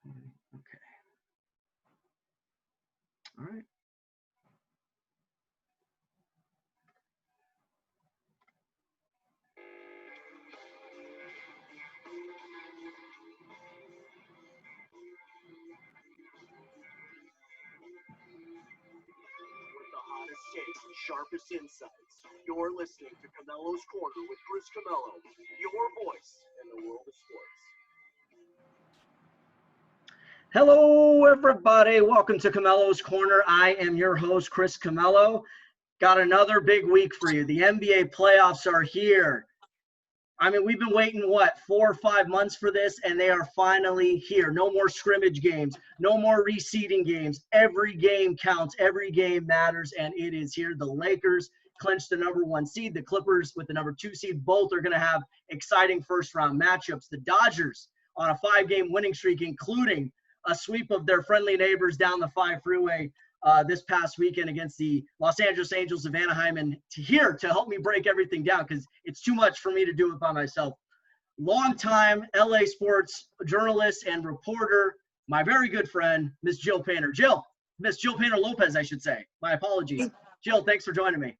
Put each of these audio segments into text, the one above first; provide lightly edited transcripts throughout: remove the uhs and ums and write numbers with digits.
Okay. All right. Hottest takes and sharpest insights. You're listening to Camellos Corner with Chris Camello, your voice in the world of sports. Hello, everybody. Welcome to Camellos Corner. I am your host, Chris Camello. Got another big week for you. The NBA playoffs are here. I mean, we've been waiting, 4 or 5 months for this, and they are finally here. No more scrimmage games, no more reseeding games. Every game counts, every game matters, and it is here. The Lakers clinched the #1 seed. The Clippers with the #2 seed. Both are going to have exciting first-round matchups. The Dodgers on a 5-game winning streak, including a sweep of their friendly neighbors down the 5 freeway this past weekend against the Los Angeles Angels of Anaheim. And here to help me break everything down, because it's too much for me to do it by myself, longtime LA sports journalist and reporter, my very good friend, Miss Jill Painter. Miss Jill Painter Lopez, I should say. My apologies. Jill, thanks for joining me.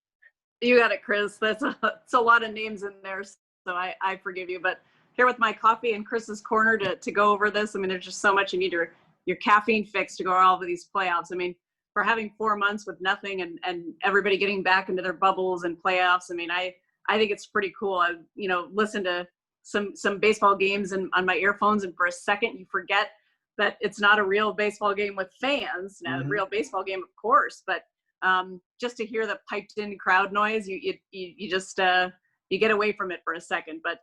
You got it, Chris. It's a lot of names in there, so I forgive you. But here with my coffee and Chris's corner to go over this. I mean, there's just so much you need your caffeine fix to go all over these playoffs. I mean, for having 4 months with nothing and everybody getting back into their bubbles and playoffs, I mean, I think it's pretty cool. I listened to some baseball games on my earphones, and for a second you forget that it's not a real baseball game with fans. Now, a real baseball game, of course, but just to hear the piped in crowd noise, you just you get away from it for a second. But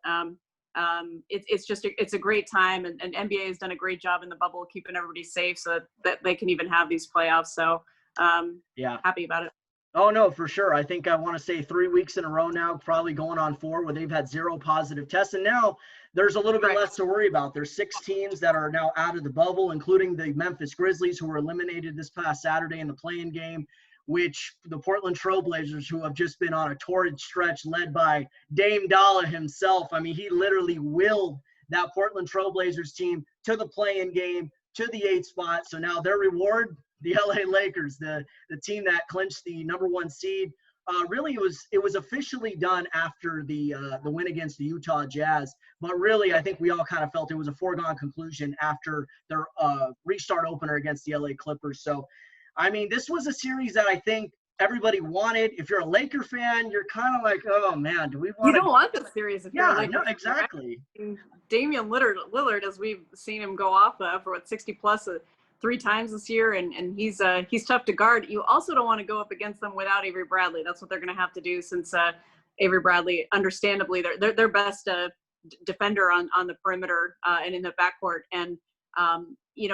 it's a great time, and NBA has done a great job in the bubble keeping everybody safe so that they can even have these playoffs. So happy about it. Oh, no, for sure. I think I want to say 3 weeks in a row now, probably going on 4, where they've had 0 positive tests. And now there's a little bit less to worry about. There's 6 teams that are now out of the bubble, including the Memphis Grizzlies, who were eliminated this past Saturday in the play-in game, which the Portland Trailblazers, who have just been on a torrid stretch led by Dame Dollar himself. I mean, he literally willed that Portland Trailblazers team to the play-in game, to the 8th spot. So now their reward, the LA Lakers, the team that clinched the #1 seed. Really, it was officially done after the win against the Utah Jazz. But really, I think we all kind of felt it was a foregone conclusion after their restart opener against the LA Clippers. So, I mean, this was a series that I think everybody wanted. If you're a Laker fan, you're kind of like, oh man, do we want? You don't want this series if you're a Laker fan. No, exactly. Damian Lillard, as we've seen him go off for 60 plus 3 times this year, and he's tough to guard. You also don't want to go up against them without Avery Bradley. That's what they're going to have to do, since Avery Bradley, understandably, they're their best defender on the perimeter and in the backcourt. And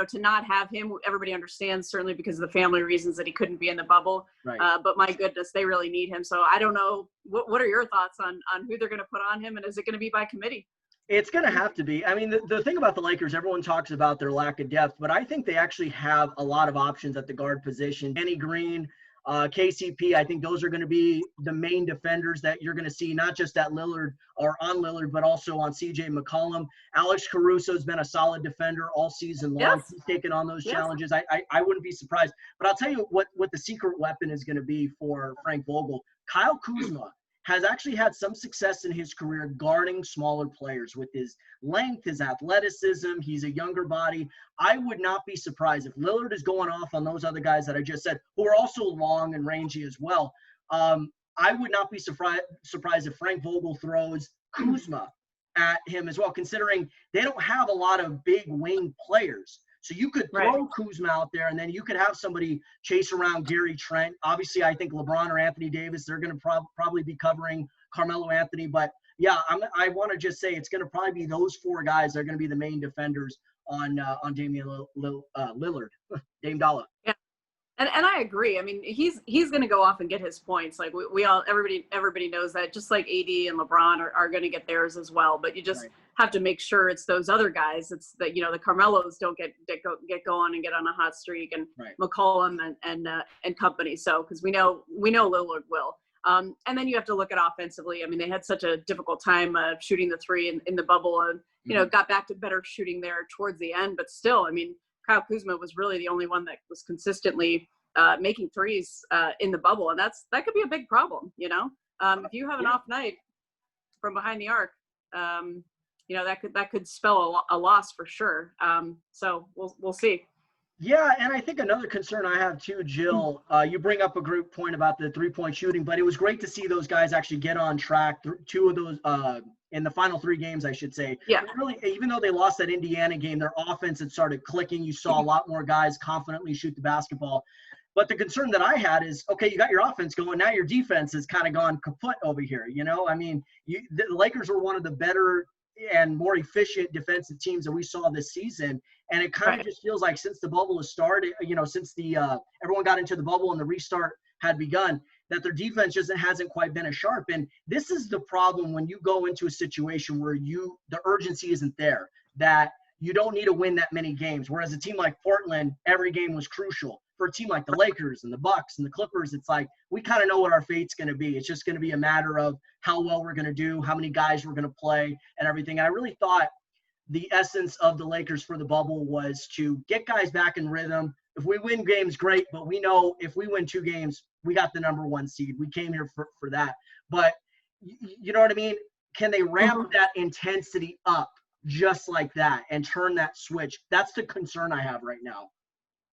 to not have him, everybody understands, certainly because of the family reasons that he couldn't be in the bubble. Right. But my goodness, they really need him. So I don't know. What are your thoughts on who they're going to put on him, and is it going to be by committee? It's going to have to be. I mean, the thing about the Lakers, everyone talks about their lack of depth, but I think they actually have a lot of options at the guard position. Danny Green, KCP, I think those are going to be the main defenders that you're going to see, not just at Lillard or on Lillard, but also on CJ McCollum. Alex Caruso's been a solid defender all season long. Yes. He's taken on those challenges. I wouldn't be surprised. But I'll tell you what the secret weapon is going to be for Frank Vogel. Kyle Kuzma has actually had some success in his career guarding smaller players with his length, his athleticism. He's a younger body. I would not be surprised if Lillard is going off on those other guys that I just said, who are also long and rangy as well. I would not be surprised if Frank Vogel throws Kuzma at him as well, considering they don't have a lot of big wing players. So you could throw Kuzma out there, and then you could have somebody chase around Gary Trent. Obviously, I think LeBron or Anthony Davis, they're going to probably be covering Carmelo Anthony. But, yeah, I want to just say it's going to probably be those 4 guys that are going to be the main defenders on Damian Lillard, Dame Dollar. Yeah, and I agree. I mean, he's going to go off and get his points. Like everybody knows that. Just like AD and LeBron are going to get theirs as well. But you just have to make sure it's those other guys. It's that the Carmelos don't get going and get on a hot streak, and McCollum and company. So because we know Lillard will. And then you have to look at offensively. I mean, they had such a difficult time shooting the 3 in the bubble, and got back to better shooting there towards the end. But still, I mean, Kyle Kuzma was really the only one that was consistently making threes in the bubble. And that could be a big problem, if you have an off night from behind the arc, that could spell a loss for sure. So we'll see. Yeah, and I think another concern I have too, Jill, you bring up a great point about the three-point shooting, but it was great to see those guys actually get on track. Two of those in the final 3 games, I should say. Yeah. But really, even though they lost that Indiana game, their offense had started clicking. You saw a lot more guys confidently shoot the basketball. But the concern that I had is, okay, you got your offense going. Now your defense has kind of gone kaput over here. I mean, the Lakers were one of the better and more efficient defensive teams that we saw this season. And it kind of just feels like since the bubble has started, since everyone got into the bubble and the restart had begun, that their defense just hasn't quite been as sharp. And this is the problem when you go into a situation where the urgency isn't there, that you don't need to win that many games. Whereas a team like Portland, every game was crucial. For a team like the Lakers and the Bucks and the Clippers, it's like we kind of know what our fate's going to be. It's just going to be a matter of how well we're going to do, how many guys we're going to play, and everything. And I really thought the essence of the Lakers for the bubble was to get guys back in rhythm. If we win games, great, but we know if we win 2 games, we got the number 1 seed. We came here for that. But you know what I mean? Can they ramp that intensity up just like that and turn that switch? That's the concern I have right now.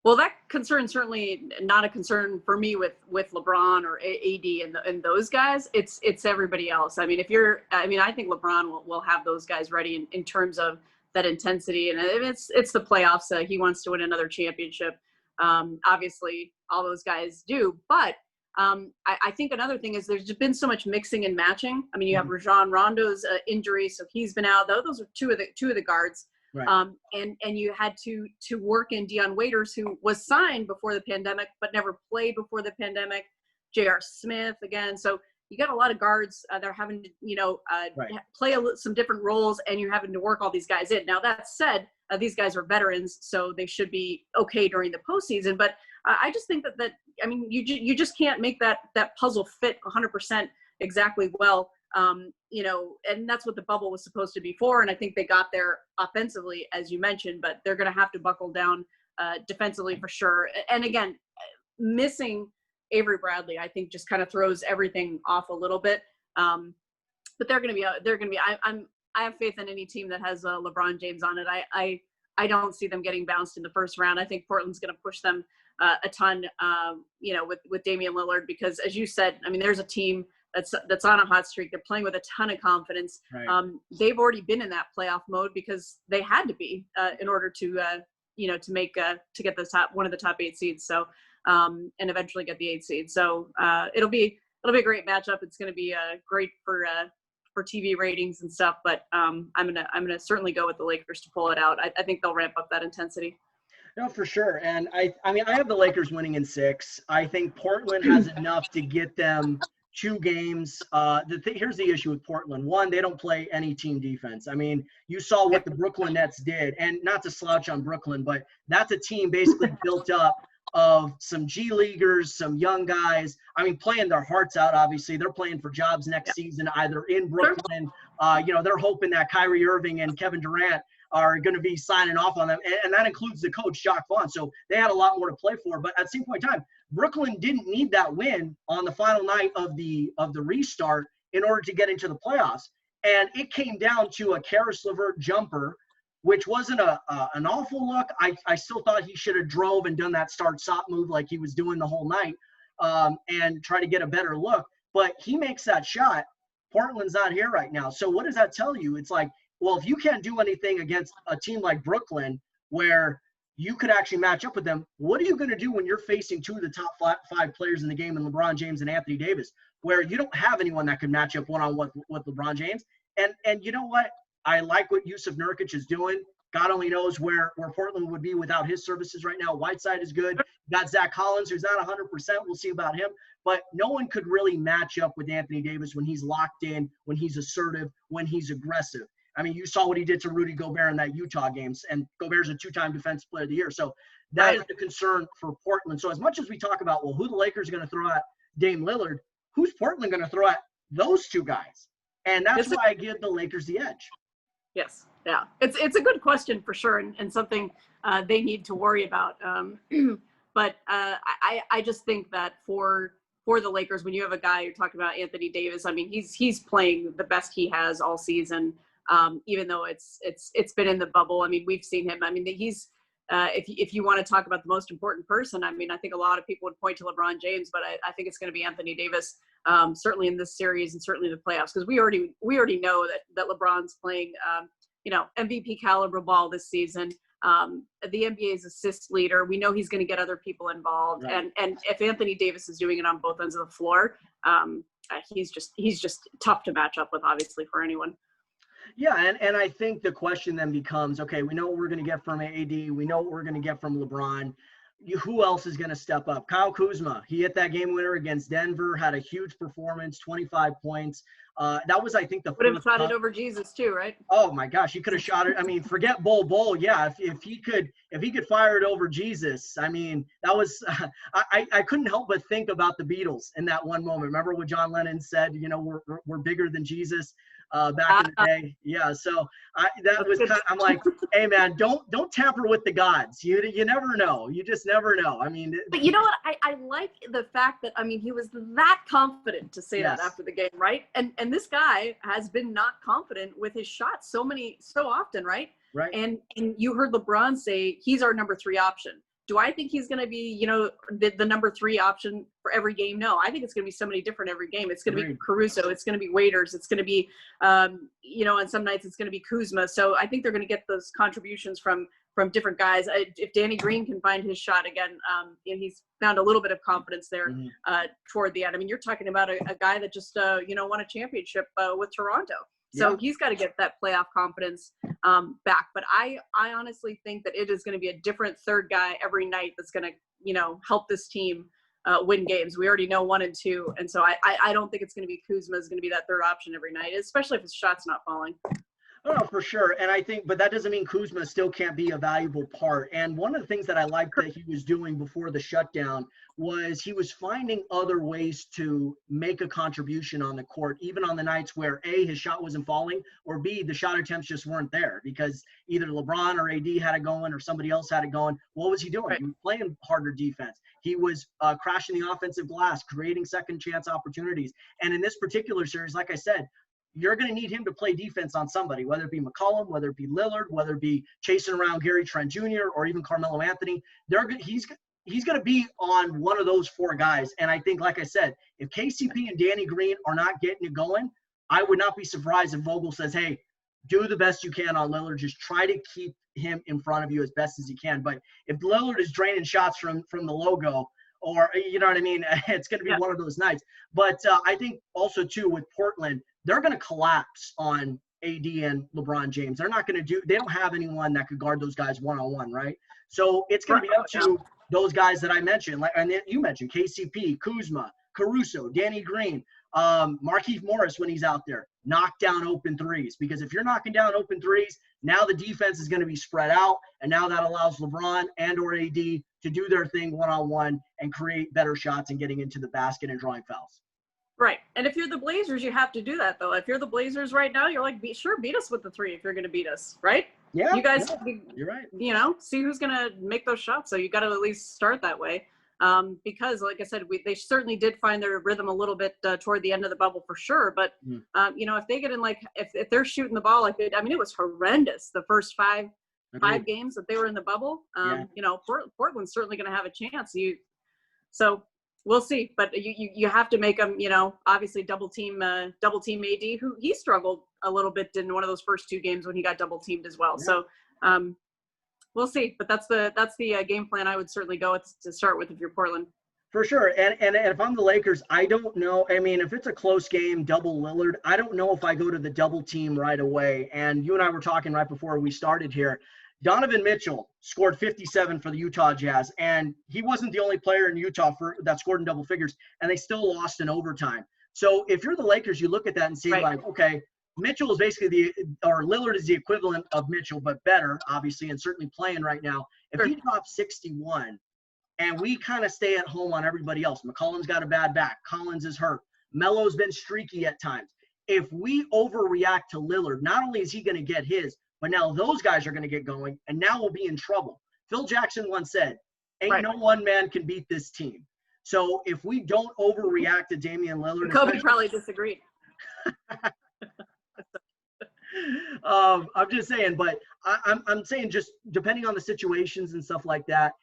Well, that concern certainly not a concern for me with LeBron or AD and those guys. It's everybody else. I mean, I think LeBron will have those guys ready in terms of that intensity, and it's the playoffs. He wants to win another championship. Obviously, all those guys do. But I think another thing is there's been so much mixing and matching. I mean, you have Rajon Rondo's injury, so he's been out. Those are two of the guards. Right. And you had to work in Dion Waiters, who was signed before the pandemic but never played before the pandemic. J.R. Smith again. So you got a lot of guards that are having to play some different roles, and you're having to work all these guys in. Now that said, these guys are veterans, so they should be okay during the postseason. But I just think that you just can't make that puzzle fit 100% exactly well. And that's what the bubble was supposed to be for. And I think they got there offensively, as you mentioned, but they're going to have to buckle down defensively for sure. And again, missing Avery Bradley, I think just kind of throws everything off a little bit. But they're going to be, I have faith in any team that has LeBron James on it. I don't see them getting bounced in the first round. I think Portland's going to push them a ton, with Damian Lillard, because as you said, I mean, there's a team that's on a hot streak. They're playing with a ton of confidence. Right. They've already been in that playoff mode because they had to be in order to get one of the top 8 seeds. So and eventually get the 8 seed. So it'll be a great matchup. It's going to be great for TV ratings and stuff. But I'm gonna certainly go with the Lakers to pull it out. I think they'll ramp up that intensity. No, for sure. And I have the Lakers winning in 6. I think Portland has enough to get them 2 games. Here's the issue with Portland. 1, they don't play any team defense. I mean, you saw what the Brooklyn Nets did, and not to slouch on Brooklyn, but that's a team basically built up of some G Leaguers, some young guys. I mean, playing their hearts out, obviously. They're playing for jobs next season, either in Brooklyn. They're hoping that Kyrie Irving and Kevin Durant are going to be signing off on them, and that includes the coach, Jacques Vaughn. So they had a lot more to play for. But at the same point in time, Brooklyn didn't need that win on the final night of the restart in order to get into the playoffs. And it came down to a Karis LeVert jumper, which wasn't an awful look. I still thought he should have drove and done that start-stop move like he was doing the whole night and try to get a better look. But he makes that shot. Portland's not here right now. So what does that tell you? It's like, well, if you can't do anything against a team like Brooklyn where you could actually match up with them, what are you going to do when you're facing 2 of the top 5 players in the game in LeBron James and Anthony Davis, where you don't have anyone that can match up one-on-one with LeBron James? And you know what? I like what Yusuf Nurkic is doing. God only knows where Portland would be without his services right now. Whiteside is good. You got Zach Collins, who's not 100%. We'll see about him. But no one could really match up with Anthony Davis when he's locked in, when he's assertive, when he's aggressive. I mean, you saw what he did to Rudy Gobert in that Utah games, and Gobert's a 2-time Defensive Player of the Year. So that is the concern for Portland. So as much as we talk about, well, who the Lakers are going to throw at Dame Lillard, who's Portland going to throw at those 2 guys? And that's why I give the Lakers the edge. Yes. Yeah. It's a good question for sure, and something they need to worry about. But I just think that for the Lakers, when you have a guy, you're talking about Anthony Davis, I mean, he's playing the best he has all season, even though it's been in the bubble. I mean, we've seen him. I mean, he's if you want to talk about the most important person, I mean, I think a lot of people would point to LeBron James, but I think it's going to be Anthony Davis, certainly in this series and certainly the playoffs, because we already know that LeBron's playing MVP caliber ball this season. The NBA's assist leader. We know he's going to get other people involved, Right. and if Anthony Davis is doing it on both ends of the floor, he's just tough to match up with, obviously, for anyone. Yeah, and I think the question then becomes, okay, we know what we're going to get from AD. We know what we're going to get from LeBron. Who else is going to step up? Kyle Kuzma, he hit that game winner against Denver, had a huge performance, 25 points. That was, I think, the Would have shot it over Jesus too, right? Oh my gosh, he could have shot it. I mean, forget Bull. Yeah, if he could fire it over Jesus, I mean, that was I couldn't help but think about the Beatles in that one moment. Remember what John Lennon said? You know, we're bigger than Jesus. Back in the day. Yeah. So I'm like, hey man, don't tamper with the gods. You never know. You just never know. I mean, but you know what? I like the fact that, I mean, he was that confident to say Yes. that after the game, right? And this guy has been not confident with his shots so often, right? Right. And you heard LeBron say he's our number 3 option. Do I think he's going to be, the number 3 option for every game? No, I think it's going to be somebody different every game. It's going to be Caruso. It's going to be Waiters. It's going to be, on some nights it's going to be Kuzma. So I think they're going to get those contributions from different guys. If Danny Green can find his shot again, and he's found a little bit of confidence there toward the end. I mean, you're talking about a guy that just, won a championship with Toronto. So he's got to get that playoff confidence back. But I honestly think that it is going to be a different third guy every night that's going to, help this team win games. We already know 1 and 2. And so I don't think it's going to be Kuzma is going to be that third option every night, especially if his shot's not falling. Oh, no, for sure. And I think, but that doesn't mean Kuzma still can't be a valuable part. And one of the things that I liked that he was doing before the shutdown was he was finding other ways to make a contribution on the court, even on the nights where A, his shot wasn't falling, or B, the shot attempts just weren't there because either LeBron or AD had it going or somebody else had it going. What was he doing? Right. He was playing harder defense. He was crashing the offensive glass, creating second chance opportunities. And in this particular series, like I said, you're going to need him to play defense on somebody, whether it be McCollum, whether it be Lillard, whether it be chasing around Gary Trent Jr. or even Carmelo Anthony. He's going to be on one of those 4 guys. And I think, like I said, if KCP and Danny Green are not getting it going, I would not be surprised if Vogel says, hey, do the best you can on Lillard. Just try to keep him in front of you as best as you can. But if Lillard is draining shots from the logo, or, you know what I mean, it's going to be one of those nights. But I think also, too, with Portland, they're going to collapse on AD and LeBron James. They're not going to they don't have anyone that could guard those guys one-on-one, right? So it's going to be up to those guys that I mentioned, and you mentioned KCP, Kuzma, Caruso, Danny Green, Markieff Morris when he's out there, knock down open threes. Because if you're knocking down open threes, now the defense is going to be spread out, and now that allows LeBron and or AD to do their thing one-on-one and create better shots and getting into the basket and drawing fouls. Right. And if you're the Blazers, you have to do that, though. If you're the Blazers right now, you're like, beat us with the 3 if you're going to beat us, right? Yeah. You guys, you're right. See who's going to make those shots. So you got to at least start that way. Because, like I said, they certainly did find their rhythm a little bit toward the end of the bubble for sure. But, if they get in, if they're shooting the ball like it was horrendous the first 5 games that they were in the bubble. Portland's certainly going to have a chance. So we'll see. But you have to make them, obviously double team AD, who he struggled a little bit in one of those first 2 games when he got double teamed as well. Yeah. So we'll see. But that's the game plan I would certainly go with to start with if you're Portland. For sure. And if I'm the Lakers, I don't know. I mean, if it's a close game, double Lillard, I don't know if I go to the double team right away. And you and I were talking right before we started here. Donovan Mitchell scored 57 for the Utah Jazz, and he wasn't the only player in Utah that scored in double figures, and they still lost in overtime. So if you're the Lakers, you look at that and see, okay, Mitchell is basically Lillard is the equivalent of Mitchell, but better, obviously, and certainly playing right now. If he drops 61 and we kind of stay at home on everybody else, McCollum's got a bad back, Collins is hurt, Melo's been streaky at times. if we overreact to Lillard, not only is he going to get his, but now those guys are going to get going, and now we'll be in trouble. Phil Jackson once said, ain't no one man can beat this team. So if we don't overreact to Damian Lillard. Kobe probably disagreed. I'm just saying, but I'm saying just depending on the situations and stuff like that,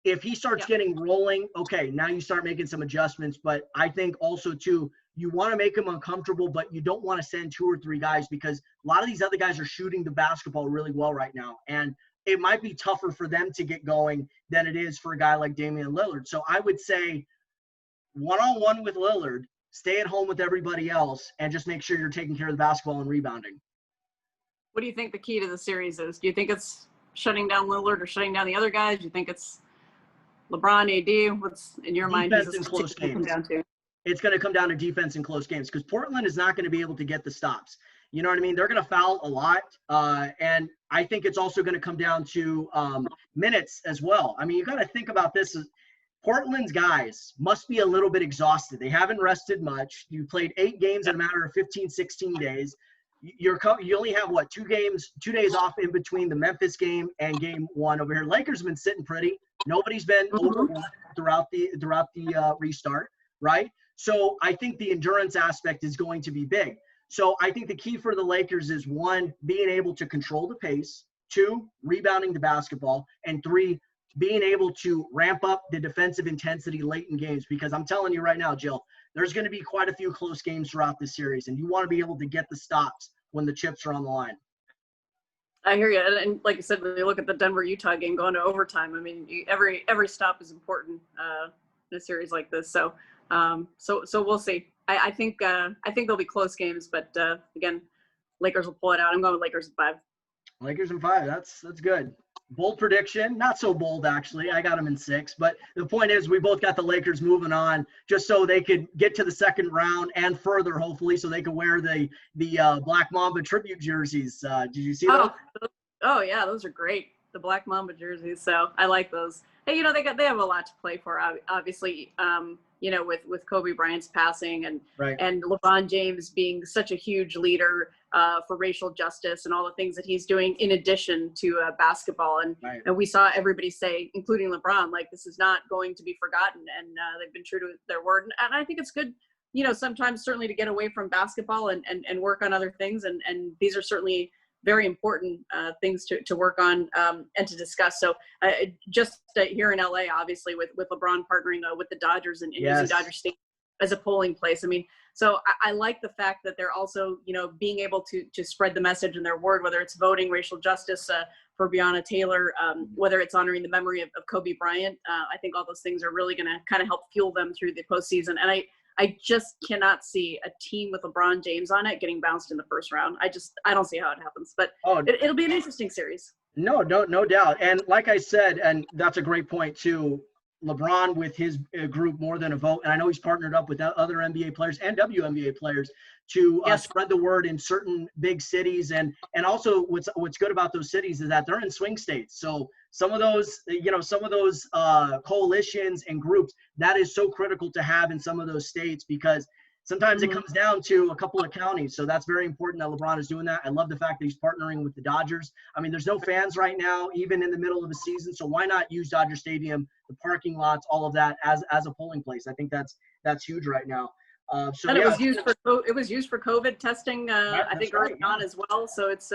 if he starts getting rolling, okay, now you start making some adjustments. But I think also, too, you want to make him uncomfortable, but you don't want to send 2 or 3 guys because a lot of these other guys are shooting the basketball really well right now. And it might be tougher for them to get going than it is for a guy like Damian Lillard. So I would say one-on-one with Lillard, stay at home with everybody else, and just make sure you're taking care of the basketball and rebounding. What do you think the key to the series is? Do you think it's shutting down Lillard or shutting down the other guys? Do you think it's LeBron, AD? What's in your mind? Defense in close games. It's going to come down to defense in close games because Portland is not going to be able to get the stops. You know what I mean? They're going to foul a lot. And I think it's also going to come down to minutes as well. I mean, you got to think about this. Portland's guys must be a little bit exhausted. They haven't rested much. You played 8 games in a matter of 15, 16 days. You only have, 2 days off in between the Memphis game and game 1 over here. Lakers have been sitting pretty. Nobody's been overworked throughout the restart, right? So I think the endurance aspect is going to be big. So I think the key for the Lakers is 1, being able to control the pace, 2, rebounding the basketball, and 3, being able to ramp up the defensive intensity late in games. Because I'm telling you right now, Jill, there's going to be quite a few close games throughout this series, and you want to be able to get the stops when the chips are on the line. I hear you. And like you said, when you look at the Denver-Utah game going to overtime, I mean, every stop is important in a series like this. So we'll see. I think there'll be close games, but again, Lakers will pull it out. I'm going with Lakers in 5. Lakers in 5. That's good. Bold prediction. Not so bold, actually. I got them in 6. But the point is, we both got the Lakers moving on just so they could get to the second round and further, hopefully, so they could wear the Black Mamba tribute jerseys. Did you see those? Oh, yeah. Those are great. The Black Mamba jerseys. So I like those. Hey, they have a lot to play for, obviously, with Kobe Bryant's passing and LeBron James being such a huge leader for racial justice and all the things that he's doing in addition to basketball. And we saw everybody say, including LeBron, like, this is not going to be forgotten. And they've been true to their word. And I think it's good, sometimes certainly to get away from basketball and work on other things. And these are certainly very important things to work on and to discuss. So just here in LA, obviously with LeBron partnering with the Dodgers and using Dodger Stadium as a polling place. I mean, so I like the fact that they're also, being able to spread the message in their word, whether it's voting racial justice for Breonna Taylor, whether it's honoring the memory of Kobe Bryant. I think all those things are really going to kind of help fuel them through the postseason. And I just cannot see a team with LeBron James on it getting bounced in the first round. I don't see how it happens, but it'll be an interesting series. No doubt. And like I said, and that's a great point too, LeBron with his group more than a vote. And I know he's partnered up with other NBA players and WNBA players to spread the word in certain big cities. And also what's good about those cities is that they're in swing states. So some of those coalitions and groups, that is so critical to have in some of those states because sometimes it comes down to a couple of counties. So that's very important that LeBron is doing that. I love the fact that he's partnering with the Dodgers. I mean, there's no fans right now, even in the middle of a season. So why not use Dodger Stadium, the parking lots, all of that as a polling place? I think that's huge right now. It was used for COVID testing. I think early on as well. So it's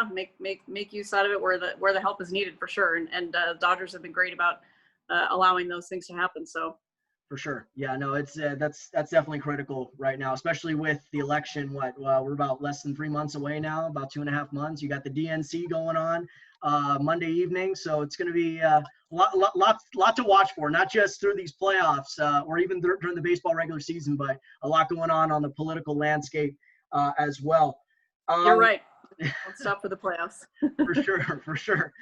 make use out of it where the help is needed for sure. And Dodgers have been great about allowing those things to happen. So. For sure. Yeah, no, it's that's definitely critical right now, especially with the election. We're about less than 3 months away now, about 2.5 months. You got the DNC going on Monday evening. So it's going to be a lot to watch for, not just through these playoffs or even during the baseball regular season, but a lot going on the political landscape as well. You're right. Let's stop for the playoffs. For sure.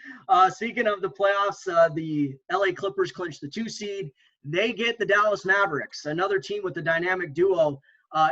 Speaking of the playoffs, the LA Clippers clinched the 2 seed. They get the Dallas Mavericks, another team with a dynamic duo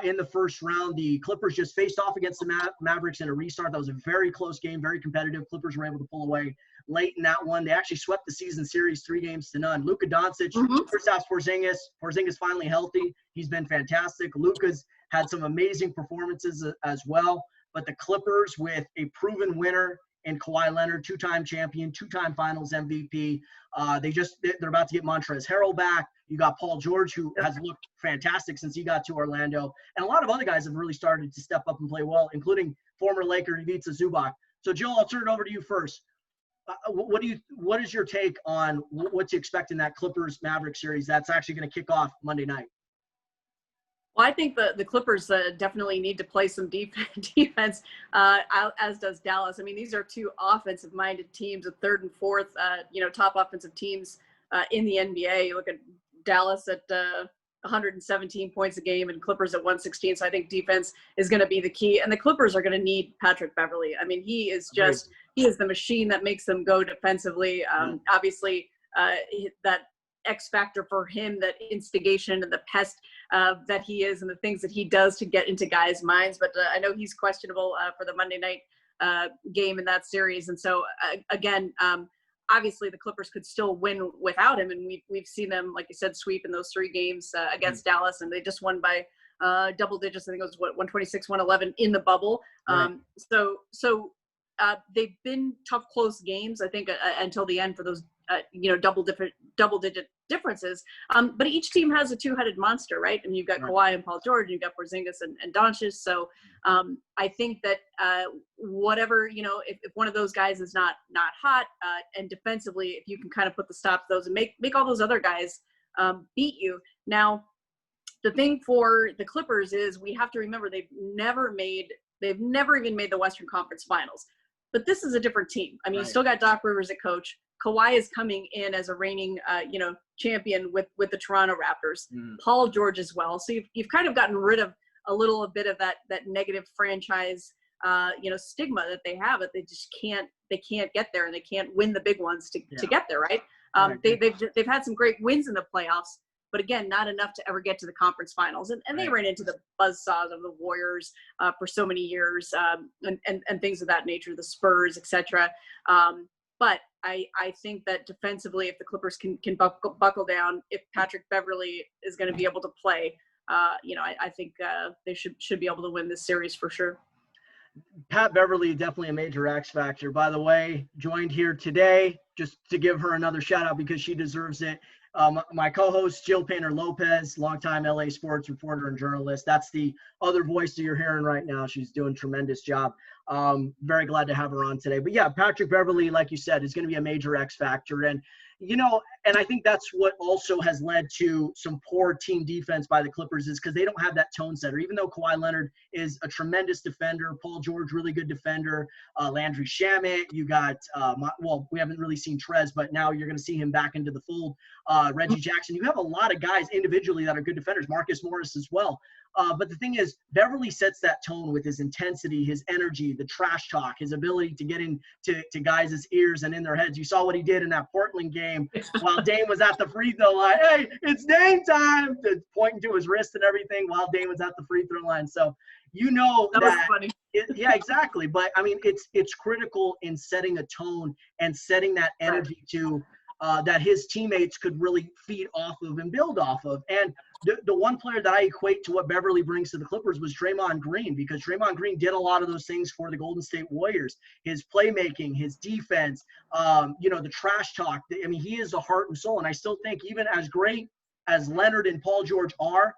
in the first round. The Clippers just faced off against the Mavericks in a restart. That was a very close game, very competitive. Clippers were able to pull away late in that one. They actually swept the season series 3-0. Luka Doncic, Kristaps Porzingis finally healthy. He's been fantastic. Luka's had some amazing performances as well. But the Clippers, with a proven winner in Kawhi Leonard, two-time champion, two-time Finals MVP, they're about to get Montrezl Harrell back. You got Paul George, who has looked fantastic since he got to Orlando, and a lot of other guys have really started to step up and play well, including former Laker Ivica Zubac. So, Jill, I'll turn it over to you first. What is your take on what to expect in that Clippers Mavericks series that's actually going to kick off Monday night? Well, I think the Clippers definitely need to play some defense, as does Dallas. I mean, these are two offensive-minded teams, a third and fourth, top offensive teams in the NBA. You look at Dallas at 117 points a game and Clippers at 116. So I think defense is going to be the key. And the Clippers are going to need Patrick Beverley. I mean, he is the machine that makes them go defensively. Obviously, that X factor for him, that instigation and the pest that he is and the things that he does to get into guys' minds. But I know he's questionable for the Monday night game in that series. And so, again, obviously the Clippers could still win without him. And we've seen them, like you said, sweep in those three games against Dallas. And they just won by double digits. I think it was 126, 111 in the bubble. Right. So they've been tough, close games, I think, until the end for those, double-digit differences. But each team has a two-headed monster, right? And you've got Kawhi and Paul George, and you've got Porzingis and Doncic. So I think that whatever, if one of those guys is not hot, and defensively, if you can kind of put the stop to those and make all those other guys beat you. Now, the thing for the Clippers is we have to remember they've never even made the Western Conference Finals. But this is a different team. I mean, you still got Doc Rivers at coach. Kawhi is coming in as a reigning, champion with the Toronto Raptors. Paul George as well. So you've kind of gotten rid of a little bit of that negative franchise, stigma that they have. That they just can't get there, and they can't win the big ones to get there, right? They've had some great wins in the playoffs, but again, not enough to ever get to the conference finals. And they ran into the buzzsaws of the Warriors for so many years, and things of that nature, the Spurs, etc. But I think that defensively, if the Clippers can buckle down, if Patrick Beverley is going to be able to play, I think they should be able to win this series for sure. Pat Beverley, definitely a major X factor. By the way, joined here today, just to give her another shout out because she deserves it. My co-host, Jill Painter Lopez, longtime LA sports reporter and journalist. That's the other voice that you're hearing right now. She's doing a tremendous job. Very glad to have her on today. But yeah, Patrick Beverley, like you said, is going to be a major X factor. And, and I think that's what also has led to some poor team defense by the Clippers is because they don't have that tone setter. Even though Kawhi Leonard is a tremendous defender, Paul George, really good defender, Landry Shamet, you got, we haven't really seen Trez, but now you're going to see him back into the fold. Reggie Jackson. You have a lot of guys individually that are good defenders, Marcus Morris as well. But the thing is, Beverley sets that tone with his intensity, his energy, the trash talk, his ability to get into guys' ears and in their heads. You saw what he did in that Portland game while Dame was at the free throw line. Hey, it's Dame time! Pointing to his wrist and everything while Dame was at the free throw line. So that was funny. Yeah, exactly. But, I mean, it's critical in setting a tone and setting that energy to that his teammates could really feed off of and build off of. And the one player that I equate to what Beverley brings to the Clippers was Draymond Green, because Draymond Green did a lot of those things for the Golden State Warriors. His playmaking, his defense, the trash talk. I mean, he is the heart and soul. And I still think even as great as Leonard and Paul George are,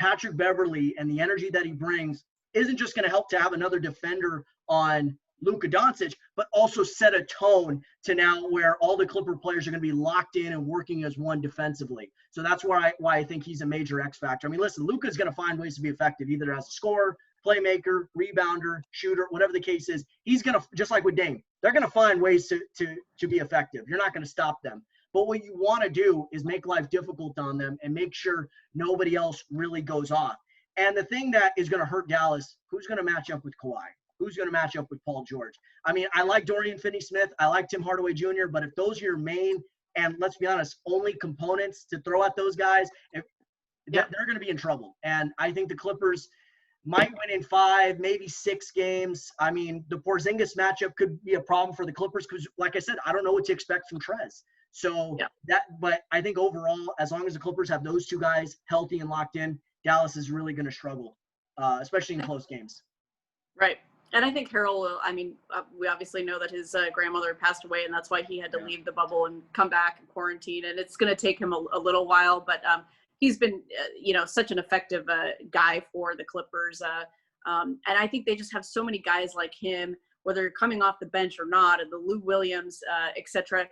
Patrick Beverley and the energy that he brings isn't just going to help to have another defender on Luka Doncic, but also set a tone to now where all the Clipper players are going to be locked in and working as one defensively. So that's why I think he's a major X factor. I mean, listen, Luka's going to find ways to be effective, either as a scorer, playmaker, rebounder, shooter, whatever the case is. He's going to, just like with Dame, they're going to find ways to be effective. You're not going to stop them. But what you want to do is make life difficult on them and make sure nobody else really goes off. And the thing that is going to hurt Dallas, who's going to match up with Kawhi? Who's going to match up with Paul George? I mean, I like Dorian Finney-Smith. I like Tim Hardaway Jr., but if those are your main and, let's be honest, only components to throw at those guys, they're going to be in trouble. And I think the Clippers might win in 5, maybe 6 games. I mean, the Porzingis matchup could be a problem for the Clippers because, like I said, I don't know what to expect from Trez. So but I think overall, as long as the Clippers have those two guys healthy and locked in, Dallas is really going to struggle. especially in close games. Right. And I think Harrell will, I mean, we obviously know that his grandmother passed away, and that's why he had to leave the bubble and come back and quarantine. And it's going to take him a little while, but he's been, such an effective guy for the Clippers. And I think they just have so many guys like him, whether you're coming off the bench or not, and the Lou Williams, et cetera.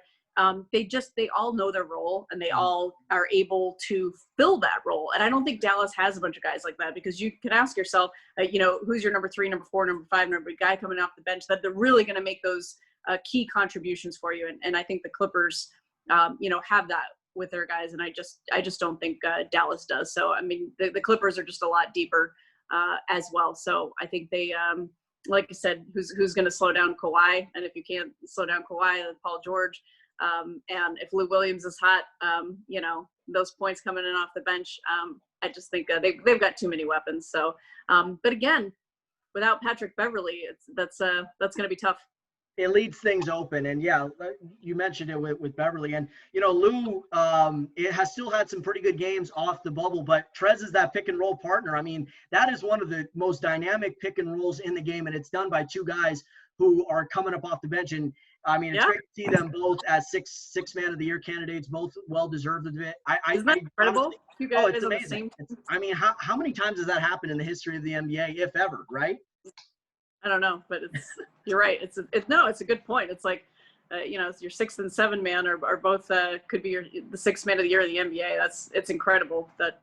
They all know their role, and they all are able to fill that role. And I don't think Dallas has a bunch of guys like that, because you can ask yourself, who's your number 3, number 4, number 5, number guy coming off the bench that they're really going to make those key contributions for you. And I think the Clippers, have that with their guys. And I just don't think Dallas does. So, I mean, the Clippers are just a lot deeper as well. So I think they, like I said, who's going to slow down Kawhi? And if you can't slow down Kawhi, then Paul George. And if Lou Williams is hot, those points coming in off the bench, I just think they've got too many weapons. So, but again, without Patrick Beverley, that's going to be tough. It leaves things open. And yeah, you mentioned it with Beverley, and Lou, it has still had some pretty good games off the bubble, but Trez is that pick and roll partner. I mean, that is one of the most dynamic pick and rolls in the game, and it's done by two guys who are coming up off the bench. And I mean, it's great to see them both as six man of the year candidates, both well deserved of it. Isn't that incredible? You guys it's amazing. I mean, how many times has that happened in the history of the NBA, if ever, right? I don't know, but you're right. It's a good point. It's like, your 6th and 7 man are both could be the 6th man of the year in the NBA. It's incredible that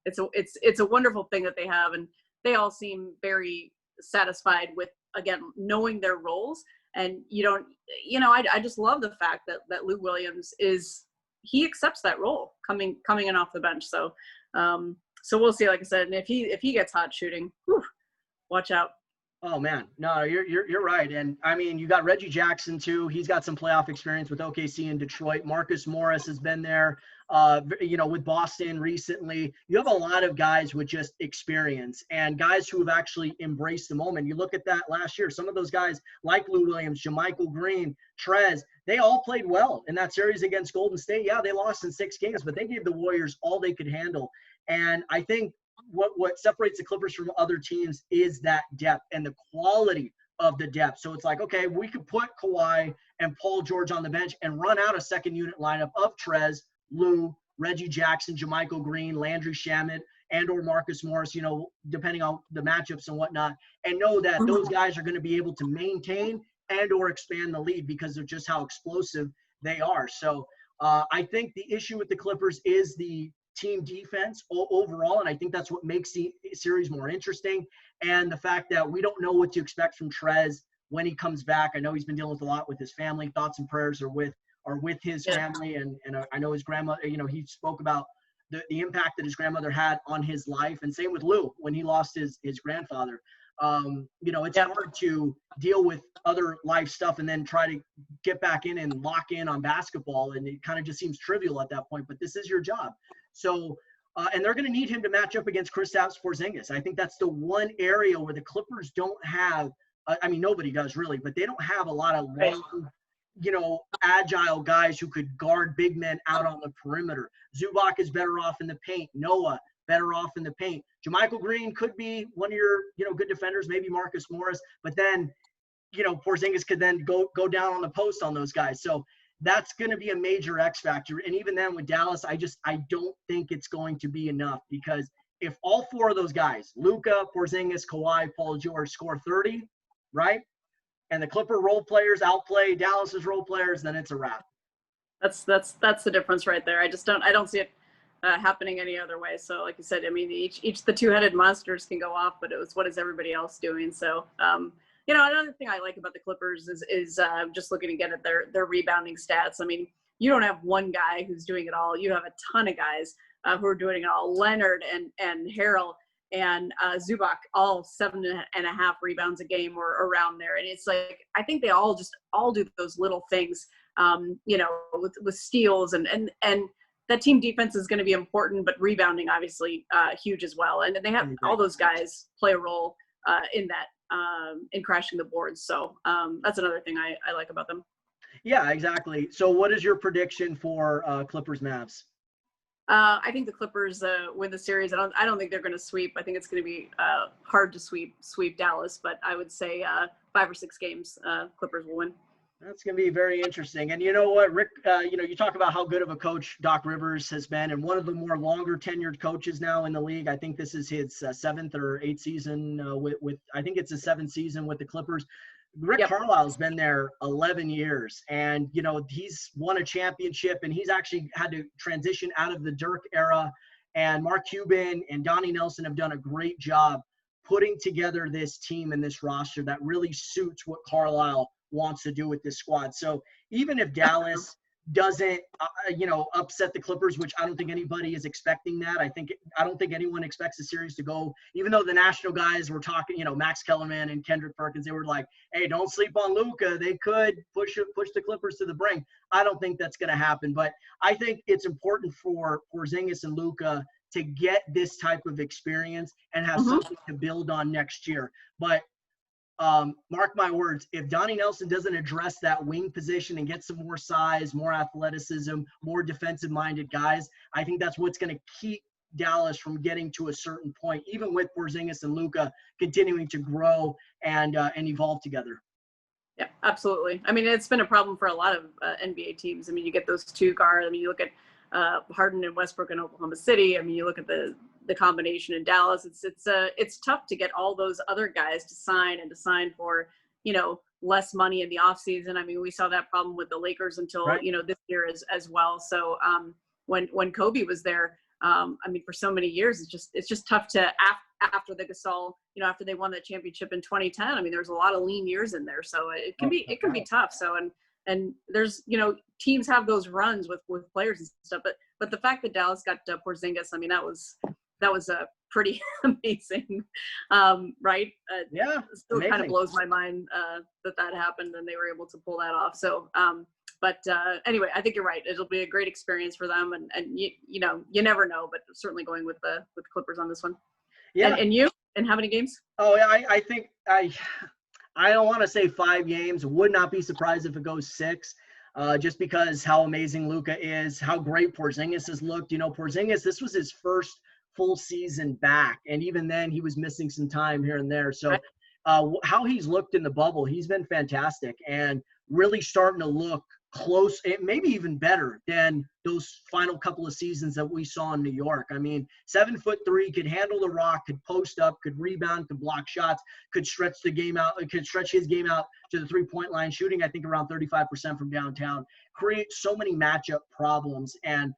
it's a wonderful thing that they have, and they all seem very satisfied with, again, knowing their roles. And I just love the fact that Lou Williams he accepts that role coming in off the bench. So we'll see, like I said, and if he gets hot shooting, watch out. Oh man, no, you're right. And I mean, you got Reggie Jackson too. He's got some playoff experience with OKC and Detroit. Marcus Morris has been there, with Boston recently. You have a lot of guys with just experience and guys who have actually embraced the moment. You look at that last year, some of those guys like Lou Williams, JaMychal Green, Trez, they all played well in that series against Golden State. Yeah, they lost in 6 games, but they gave the Warriors all they could handle. And I think what separates the Clippers from other teams is that depth and the quality of the depth. So it's like, okay, we could put Kawhi and Paul George on the bench and run out a second unit lineup of Trez, Lou, Reggie Jackson, JaMychal Green, Landry Shamet, and or Marcus Morris, depending on the matchups and whatnot, and know that those guys are going to be able to maintain and or expand the lead because of just how explosive they are. So I think the issue with the Clippers is the team defense overall, and I think that's what makes the series more interesting, and the fact that we don't know what to expect from Trez when he comes back. I know he's been dealing with a lot with his family. Thoughts and prayers are with his family, and I know his grandmother, he spoke about the impact that his grandmother had on his life, and same with Lou when he lost his grandfather. It's hard to deal with other life stuff and then try to get back in and lock in on basketball, and it kind of just seems trivial at that point, but this is your job. So, and they're going to need him to match up against Kristaps Porzingis. I think that's the one area where the Clippers don't have, nobody does really, but they don't have a lot of long, agile guys who could guard big men out on the perimeter. Zubac is better off in the paint. Noah, better off in the paint. JaMychal Green could be one of your, good defenders, maybe Marcus Morris, but then, Porzingis could then go down on the post on those guys. So that's going to be a major X factor. And even then with Dallas, I don't think it's going to be enough, because if all 4 of those guys, Luka, Porzingis, Kawhi, Paul George, score 30, right? And the Clipper role players outplay Dallas's role players, then it's a wrap. That's the difference right there. I don't see it happening any other way. So like you said, I mean, each the 2-headed monsters can go off, but what is everybody else doing? So, another thing I like about the Clippers is just looking again at their rebounding stats. I mean, you don't have one guy who's doing it all. You have a ton of guys who are doing it all. Leonard and Harrell and Zubac, all 7.5 rebounds a game or around there. And it's like, I think they all do those little things, with steals and that team defense is going to be important, but rebounding obviously huge as well. And they have all those guys play a role in that. In crashing the boards. So that's another thing I like about them. Yeah, exactly. So what is your prediction for Clippers Mavs? I think the Clippers win the series. I don't think they're going to sweep. I think it's going to be hard to sweep Dallas, but I would say 5 or 6 games, Clippers will win. That's going to be very interesting. And you know what, Rick, you talk about how good of a coach Doc Rivers has been, and one of the more longer tenured coaches now in the league. I think this is his 7th or 8th season I think it's his 7th season with the Clippers. Rick Carlisle's been there 11 years, and, he's won a championship, and he's actually had to transition out of the Dirk era. And Mark Cuban and Donnie Nelson have done a great job putting together this team and this roster that really suits what Carlisle wants to do with this squad. So even if Dallas doesn't, upset the Clippers, which I don't think anybody is expecting that. I don't think anyone expects the series to go, even though the national guys were talking, Max Kellerman and Kendrick Perkins, they were like, hey, don't sleep on Luka. They could push the Clippers to the brink. I don't think that's going to happen, but I think it's important for Porzingis and Luka to get this type of experience and have something to build on next year. But mark my words, if Donnie Nelson doesn't address that wing position and get some more size, more athleticism, more defensive-minded guys, I think that's what's going to keep Dallas from getting to a certain point, even with Porzingis and Luka continuing to grow and evolve together. Yeah, absolutely. I mean, it's been a problem for a lot of NBA teams. I mean, you get those 2 guards. I mean, you look at Harden and Westbrook in Oklahoma City. I mean, you look at the combination in Dallas. It's tough to get all those other guys to sign for, less money in the offseason. I mean, we saw that problem with the Lakers until, this year as well. So when Kobe was there, I mean, for so many years, it's just tough to after the Gasol, after they won that championship in 2010. I mean, there's a lot of lean years in there, so it can be tough. So and there's teams have those runs with players and stuff, but the fact that Dallas got Porzingis, I mean, that was a pretty amazing, right? Yeah, still kind of blows my mind that happened and they were able to pull that off. So, but anyway, I think you're right. It'll be a great experience for them, and you never know, but certainly going with the Clippers on this one. Yeah, and how many games? Oh yeah, I think I don't want to say 5 games. Would not be surprised if it goes 6. Just because how amazing Luka is, how great Porzingis has looked. Porzingis, this was his first full season back, and even then he was missing some time here and there. So how he's looked in the bubble, he's been fantastic and really starting to look close, maybe even better than those final couple of seasons that we saw in New York. I mean, 7'3", could handle the rock, could post up, could rebound, could block shots, could stretch his game out to the 3-point line, shooting, I think, around 35% from downtown, create so many matchup problems. And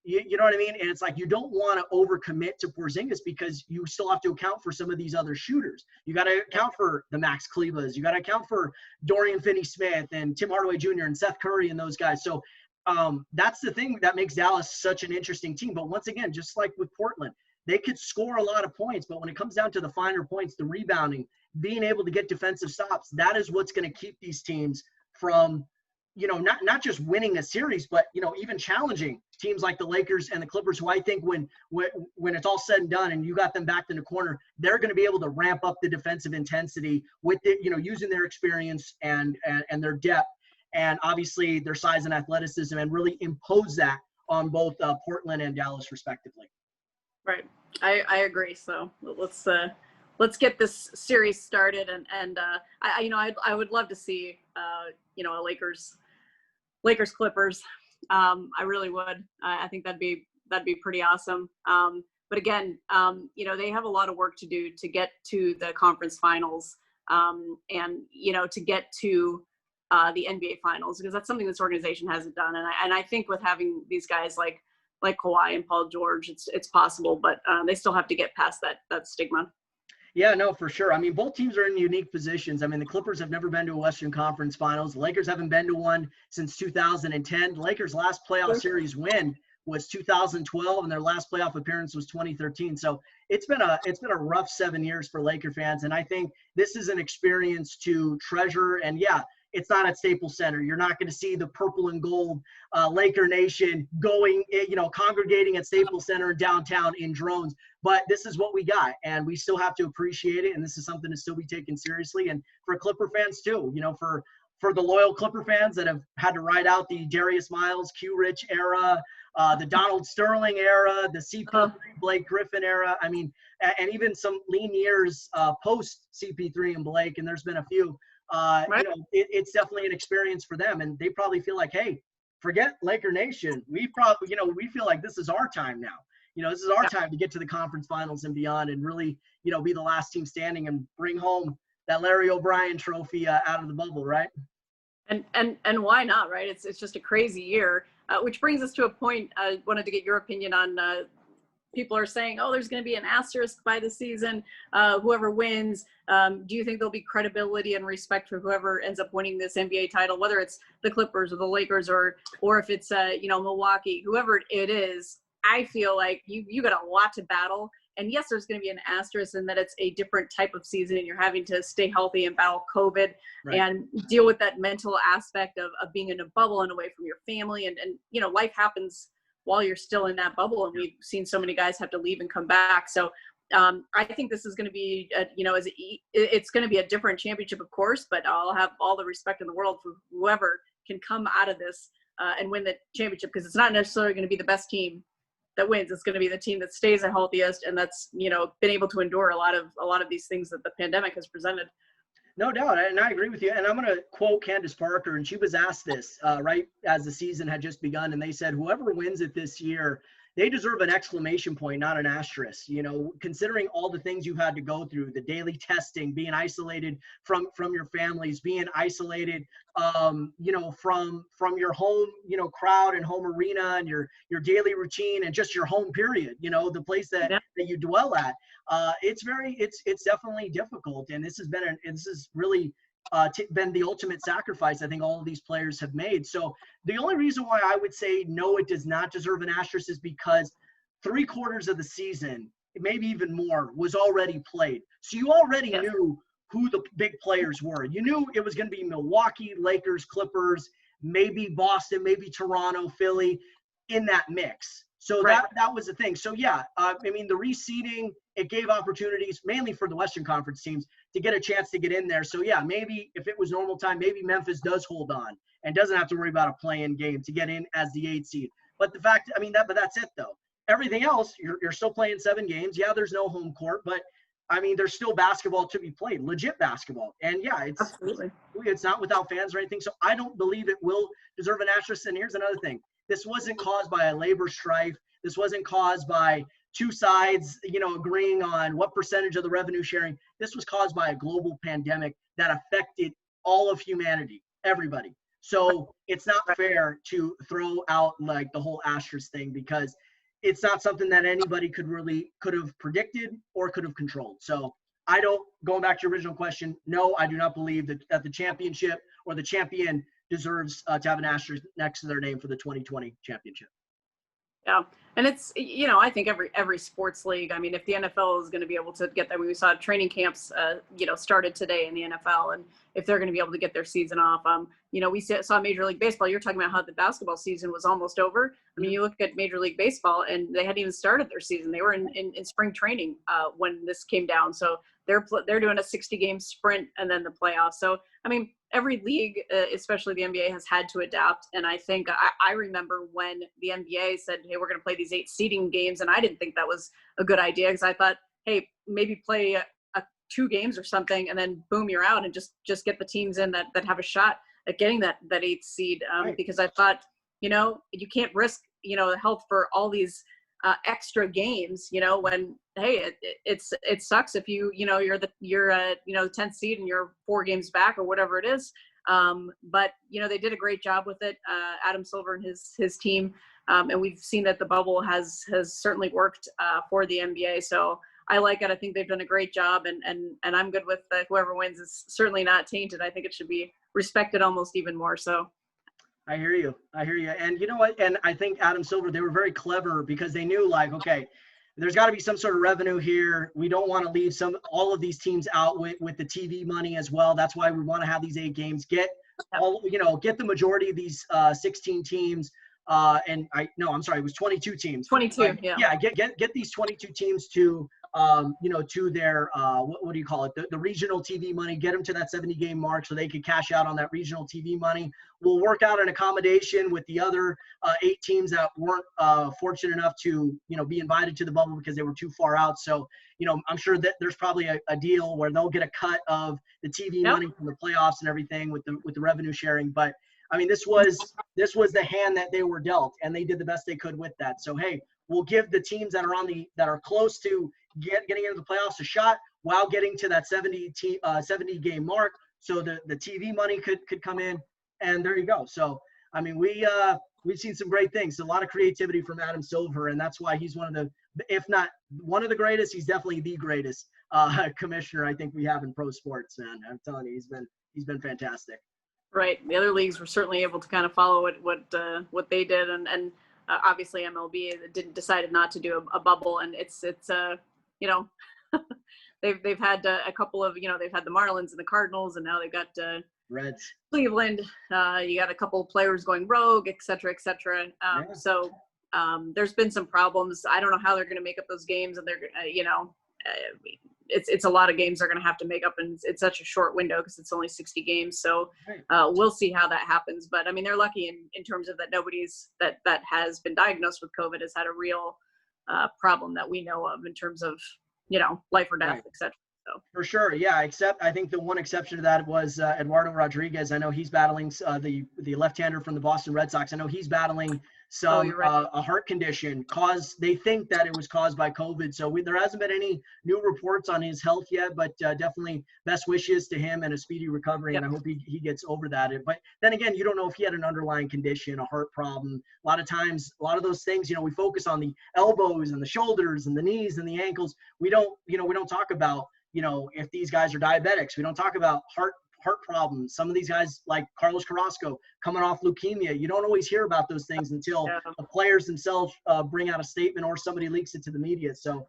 you know what I mean? And it's like you don't want to overcommit to Porzingis because you still have to account for some of these other shooters. You got to account for the Max Klebas. You got to account for Dorian Finney-Smith and Tim Hardaway Jr. and Seth Curry and those guys. So that's the thing that makes Dallas such an interesting team. But once again, just like with Portland, they could score a lot of points, but when it comes down to the finer points, the rebounding, being able to get defensive stops, that is what's going to keep these teams from not just winning a series, but, even challenging teams like the Lakers and the Clippers, who I think when it's all said and done and you got them backed in the corner, they're going to be able to ramp up the defensive intensity with it, using their experience and their depth and obviously their size and athleticism, and really impose that on both Portland and Dallas respectively. Right. I agree. So let's get this series started. And I would love to see, a Lakers Clippers. I really would. I think that'd be pretty awesome. But again, they have a lot of work to do to get to the conference finals, and to get to the NBA finals, because that's something this organization hasn't done. And I think with having these guys like Kawhi and Paul George, it's possible, but they still have to get past that stigma. Yeah, no, for sure. I mean, both teams are in unique positions. I mean, the Clippers have never been to a Western Conference Finals. The Lakers haven't been to one since 2010. The Lakers' last playoff series win was 2012, and their last playoff appearance was 2013. So it's been a rough 7 years for Laker fans, and I think this is an experience to treasure. And yeah, it's not at Staples Center. You're not going to see the purple and gold Laker Nation congregating at Staples Center in downtown in drones. But this is what we got, and we still have to appreciate it. And this is something to still be taken seriously. And for Clipper fans too, for for the loyal Clipper fans that have had to ride out the Darius Miles, Q Rich era, the Donald Sterling era, the CP3 Blake Griffin era. I mean, and even some lean years post CP3 and Blake, and there's been a few. It's definitely an experience for them, and they probably feel like, hey, forget Laker Nation. We feel like this is our time now. This is our time to get to the conference finals and beyond, and really, be the last team standing and bring home that Larry O'Brien trophy out of the bubble, right? And why not, right? It's just a crazy year, which brings us to a point. I wanted to get your opinion on. People are saying, oh, there's going to be an asterisk by the season. Whoever wins, do you think there'll be credibility and respect for whoever ends up winning this NBA title, whether it's the Clippers or the Lakers or if it's Milwaukee, whoever it is? I feel like you got a lot to battle. And yes, there's going to be an asterisk in that it's a different type of season and you're having to stay healthy and battle COVID and deal with that mental aspect of being in a bubble and away from your family. And life happens while you're still in that bubble. And we've seen so many guys have to leave and come back. So I think this is going to be, it's going to be a different championship, of course, but I'll have all the respect in the world for whoever can come out of this and win the championship, because it's not necessarily going to be the best team that wins. It's going to be the team that stays the healthiest and that's, been able to endure a lot of these things that the pandemic has presented. No doubt. And I agree with you. And I'm going to quote Candace Parker, and she was asked this right as the season had just begun. And they said, whoever wins it this year, they deserve an exclamation point, not an asterisk. Considering all the things you've had to go through, the daily testing, being isolated from your families, being isolated, from your home, crowd and home arena and your daily routine and just your home period, the place that you dwell at. It's definitely difficult. And this has really been the ultimate sacrifice I think all of these players have made. So the only reason why I would say no, it does not deserve an asterisk is because 3/4 of the season, maybe even more, was already played. So you already knew who the big players were. You knew it was going to be Milwaukee, Lakers, Clippers, maybe Boston, maybe Toronto, Philly in that mix. So that was the thing. So the reseeding, it gave opportunities mainly for the Western Conference teams to get a chance to get in there. So maybe if it was normal time, maybe Memphis does hold on and doesn't have to worry about a play-in game to get in as the 8th seed. But but that's it though. Everything else, you're still playing 7 games. Yeah, there's no home court, but there's still basketball to be played, legit basketball. And it's not without fans or anything. So I don't believe it will deserve an asterisk. And here's another thing. This wasn't caused by a labor strife. This wasn't caused by two sides, agreeing on what percentage of the revenue sharing. This was caused by a global pandemic that affected all of humanity, everybody. So it's not fair to throw out like the whole asterisk thing, because it's not something that anybody could have predicted or could have controlled. So going back to your original question, no, I do not believe that the championship or the champion deserves to have an asterisk next to their name for the 2020 championship. Yeah. And it's, I think every sports league, if the NFL is going to be able to get there, we saw training camps, started today in the NFL, and if they're going to be able to get their season off, we saw Major League Baseball. You're talking about how the basketball season was almost over. You look at Major League Baseball and they hadn't even started their season. They were in spring training when this came down. So they're doing a 60-game sprint and then the playoffs. So, every league, especially the NBA, has had to adapt. And I think I remember when the NBA said, hey, we're going to play these 8 seeding games. And I didn't think that was a good idea, because I thought, hey, maybe play 2 games or something, and then boom, you're out, and just get the teams in that have a shot at getting that 8th seed. Because I thought, you can't risk, health for all these extra games, when, hey, it sucks if you're the 10th seed and you're 4 games back or whatever it is. But they did a great job with it. Adam Silver and his team. And we've seen that the bubble has certainly worked for the NBA. So I like it. I think they've done a great job, and I'm good with whoever wins is certainly not tainted. I think it should be respected almost even more so. I hear you. And you know what? And I think Adam Silver, they were very clever, because they knew, like, okay, there's got to be some sort of revenue here. We don't want to leave all of these teams out with the TV money as well. That's why we want to have these 8 games. Get the majority of these 16 teams. It was 22 teams. 22, Yeah, get these 22 teams to to their, what do you call it? The regional TV money, get them to that 70 game mark so they could cash out on that regional TV money. We'll work out an accommodation with the other 8 teams that weren't fortunate enough to, be invited to the bubble because they were too far out. So, I'm sure that there's probably a deal where they'll get a cut of the TV money from the playoffs and everything with the revenue sharing. But I mean, this was the hand that they were dealt, and they did the best they could with that. So, hey, we'll give the teams that are close to getting into the playoffs a shot while getting to that 70 game mark. So the TV money could come in, and there you go. So, I mean, we've seen some great things, a lot of creativity from Adam Silver, and that's why he's one of the, if not one of the greatest, he's definitely the greatest commissioner I think we have in pro sports. And I'm telling you, he's been fantastic. Right. The other leagues were certainly able to kind of follow what they did, and obviously MLB decided not to do a bubble, and it's they've had a couple of, they've had the Marlins and the Cardinals, and now they've got Reds, Cleveland. You got a couple of players going rogue, et cetera, et cetera. So there's been some problems. I don't know how they're going to make up those games, and they're it's a lot of games they're going to have to make up in such a short window because it's only 60 games. So we'll see how that happens. But I mean, they're lucky in terms of that nobody's that has been diagnosed with COVID has had a real problem that we know of in terms of, life or death, et cetera. So. For sure. Yeah. Except I think the one exception to that was Eduardo Rodriguez. I know he's battling the left-hander from the Boston Red Sox. I know he's battling a heart condition they think that it was caused by COVID. So there hasn't been any new reports on his health yet, but definitely best wishes to him and a speedy recovery. And I hope he gets over that. But then again, you don't know if he had an underlying condition, a heart problem. A lot of times, a lot of those things, we focus on the elbows and the shoulders and the knees and the ankles. We don't talk about, if these guys are diabetics. We don't talk about heart problems. Some of these guys, like Carlos Carrasco, coming off leukemia, you don't always hear about those things until the players themselves bring out a statement or somebody leaks it to the media. So,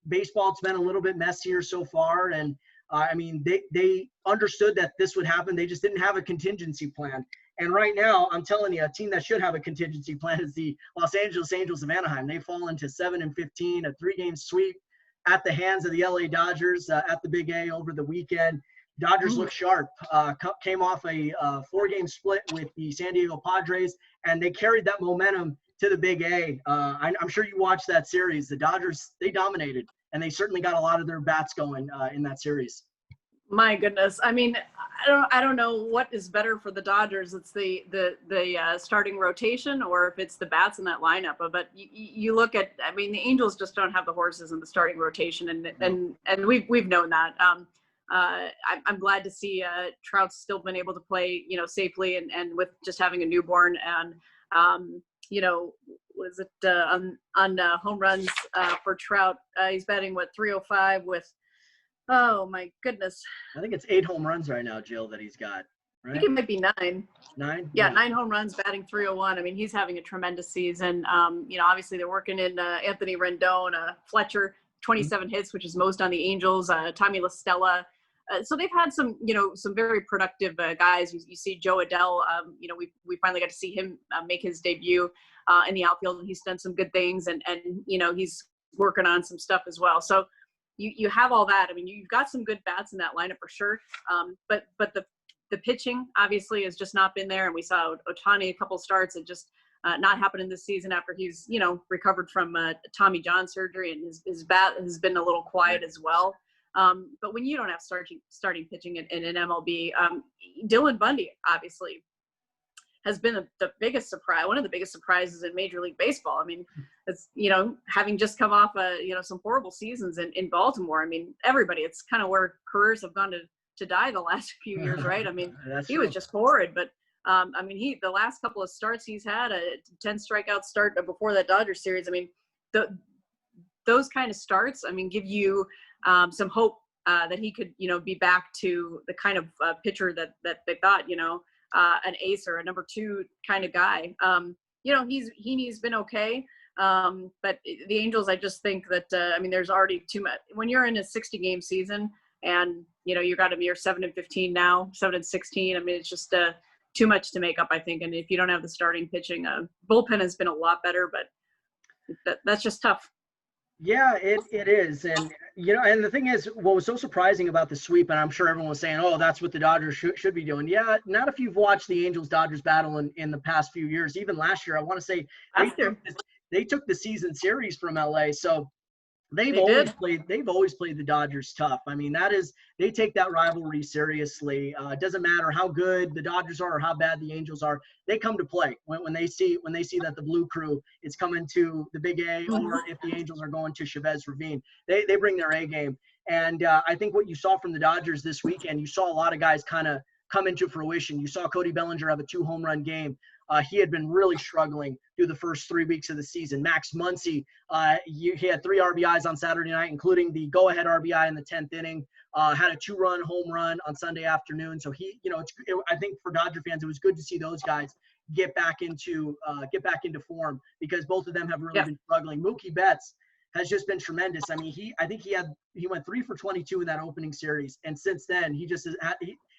baseball, it's been a little bit messier so far. And I mean, they understood that this would happen. They just didn't have a contingency plan. And right now, I'm telling you, a team that should have a contingency plan is the Los Angeles Angels of Anaheim. They fall into 7-15, a 3-game sweep at the hands of the LA Dodgers at the Big A over the weekend. Dodgers look sharp, came off a 4-game split with the San Diego Padres, and they carried that momentum to the Big A. I'm sure you watched that series. The Dodgers, they dominated, and they certainly got a lot of their bats going in that series. My goodness. I mean, I don't know what is better for the Dodgers. It's the starting rotation, or if it's the bats in that lineup. But you look at, I mean, the Angels just don't have the horses in the starting rotation, and we've known that. I'm glad to see Trout's still been able to play, safely and with just having a newborn, and was it on home runs for Trout? He's batting 305 with. Oh my goodness! I think it's 8 home runs right now, Jill, that he's got. Right? I think it might be 9. 9? Yeah, 9 home runs, batting 301. I mean, he's having a tremendous season. Obviously they're working in Anthony Rendon, Fletcher, 27 hits, which is most on the Angels. Tommy La Stella. So they've had some very productive guys. You see Joe Adele. We finally got to see him make his debut in the outfield, and he's done some good things, and he's working on some stuff as well. So you have all that. I mean, you've got some good bats in that lineup for sure. But the pitching obviously has just not been there, and we saw Ohtani a couple starts. It just not happening this season after he's recovered from Tommy John surgery, and his bat has been a little quiet as well. But when you don't have starting pitching in an MLB, Dylan Bundy obviously has been the biggest surprise, one of the biggest surprises in Major League Baseball. I mean, it's, having just come off some horrible seasons in Baltimore. I mean, everybody, it's kind of where careers have gone to die the last few years, right? I mean, he was just horrid, but the last couple of starts he's had, a 10 strikeout start before that Dodgers series. I mean, those kind of starts, give you some hope that he could, be back to the kind of pitcher that they thought, an ace or a number 2 kind of guy. He's been okay. But the Angels, I just think that, there's already too much. When you're in a 60-game season and, you got to be 7-15 now, 7-16. It's just too much to make up, I think. And if you don't have the starting pitching, bullpen has been a lot better, but that's just tough. Yeah, it is. And, and the thing is, what was so surprising about the sweep, and I'm sure everyone was saying, oh, that's what the Dodgers should be doing. Yeah, not if you've watched the Angels-Dodgers battle in the past few years. Even last year, I want to say they Last year. they took the season series from LA. So They did. they've always played the Dodgers tough. I mean, they take that rivalry seriously. It doesn't matter how good the Dodgers are or how bad the Angels are. They come to play when they see that the Blue Crew is coming to the Big A, or if the Angels are going to Chavez Ravine. They bring their A game. And I think what you saw from the Dodgers this weekend, you saw a lot of guys kind of come into fruition. You saw Cody Bellinger have a 2-home-run game. He had been really struggling through the first 3 weeks of the season. Max Muncy, he had 3 RBIs on Saturday night, including the go-ahead RBI in the 10th inning. Had a 2-run home run on Sunday afternoon. So I think for Dodger fans, it was good to see those guys get back into form, because both of them have really been struggling. Mookie Betts has just been tremendous. I mean, he went 3 for 22 in that opening series, and since then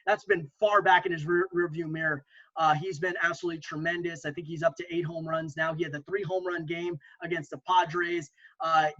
that's been far back in his rearview mirror. He's been absolutely tremendous. I think he's up to 8 home runs now. He had the 3-home-run game against the Padres.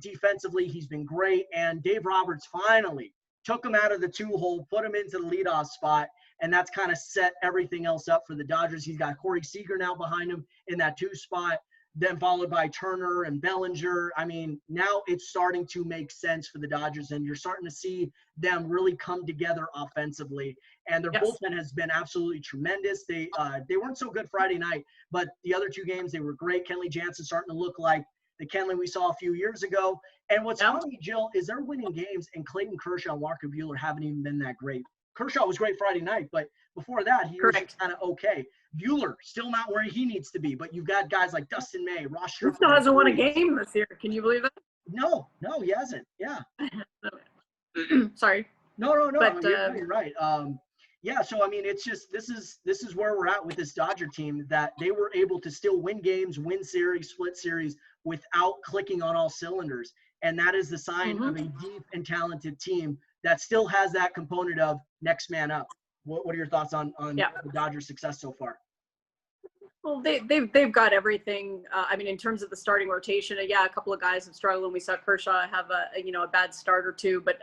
Defensively, he's been great. And Dave Roberts finally took him out of the 2-hole, put him into the leadoff spot, and that's kind of set everything else up for the Dodgers. He's got Corey Seager now behind him in that 2 spot, then followed by Turner and Bellinger. I mean, now it's starting to make sense for the Dodgers, and you're starting to see them really come together offensively. And their bullpen has been absolutely tremendous. They weren't so good Friday night, but the other 2 games, they were great. Kenley Jansen starting to look like the Kenley we saw a few years ago. And what's funny, Jill, is they're winning games, and Clayton Kershaw and Walker Buehler haven't even been that great. Kershaw was great Friday night, but before that, he was kind of okay. Buehler still not where he needs to be, but you've got guys like Dustin May, Ross Stripling. He still hasn't won a game this year. Can you believe that? No, he hasn't. Yeah. Sorry. No. But, you're right. Yeah, so I mean, it's just this is where we're at with this Dodger team, that they were able to still win games, win series, split series without clicking on all cylinders, and that is the sign of a deep and talented team that still has that component of next man up. What are your thoughts on the Dodgers' success so far? Well, they've got everything. I mean, in terms of the starting rotation, a couple of guys have struggled, and we saw Kershaw have a bad start or two, but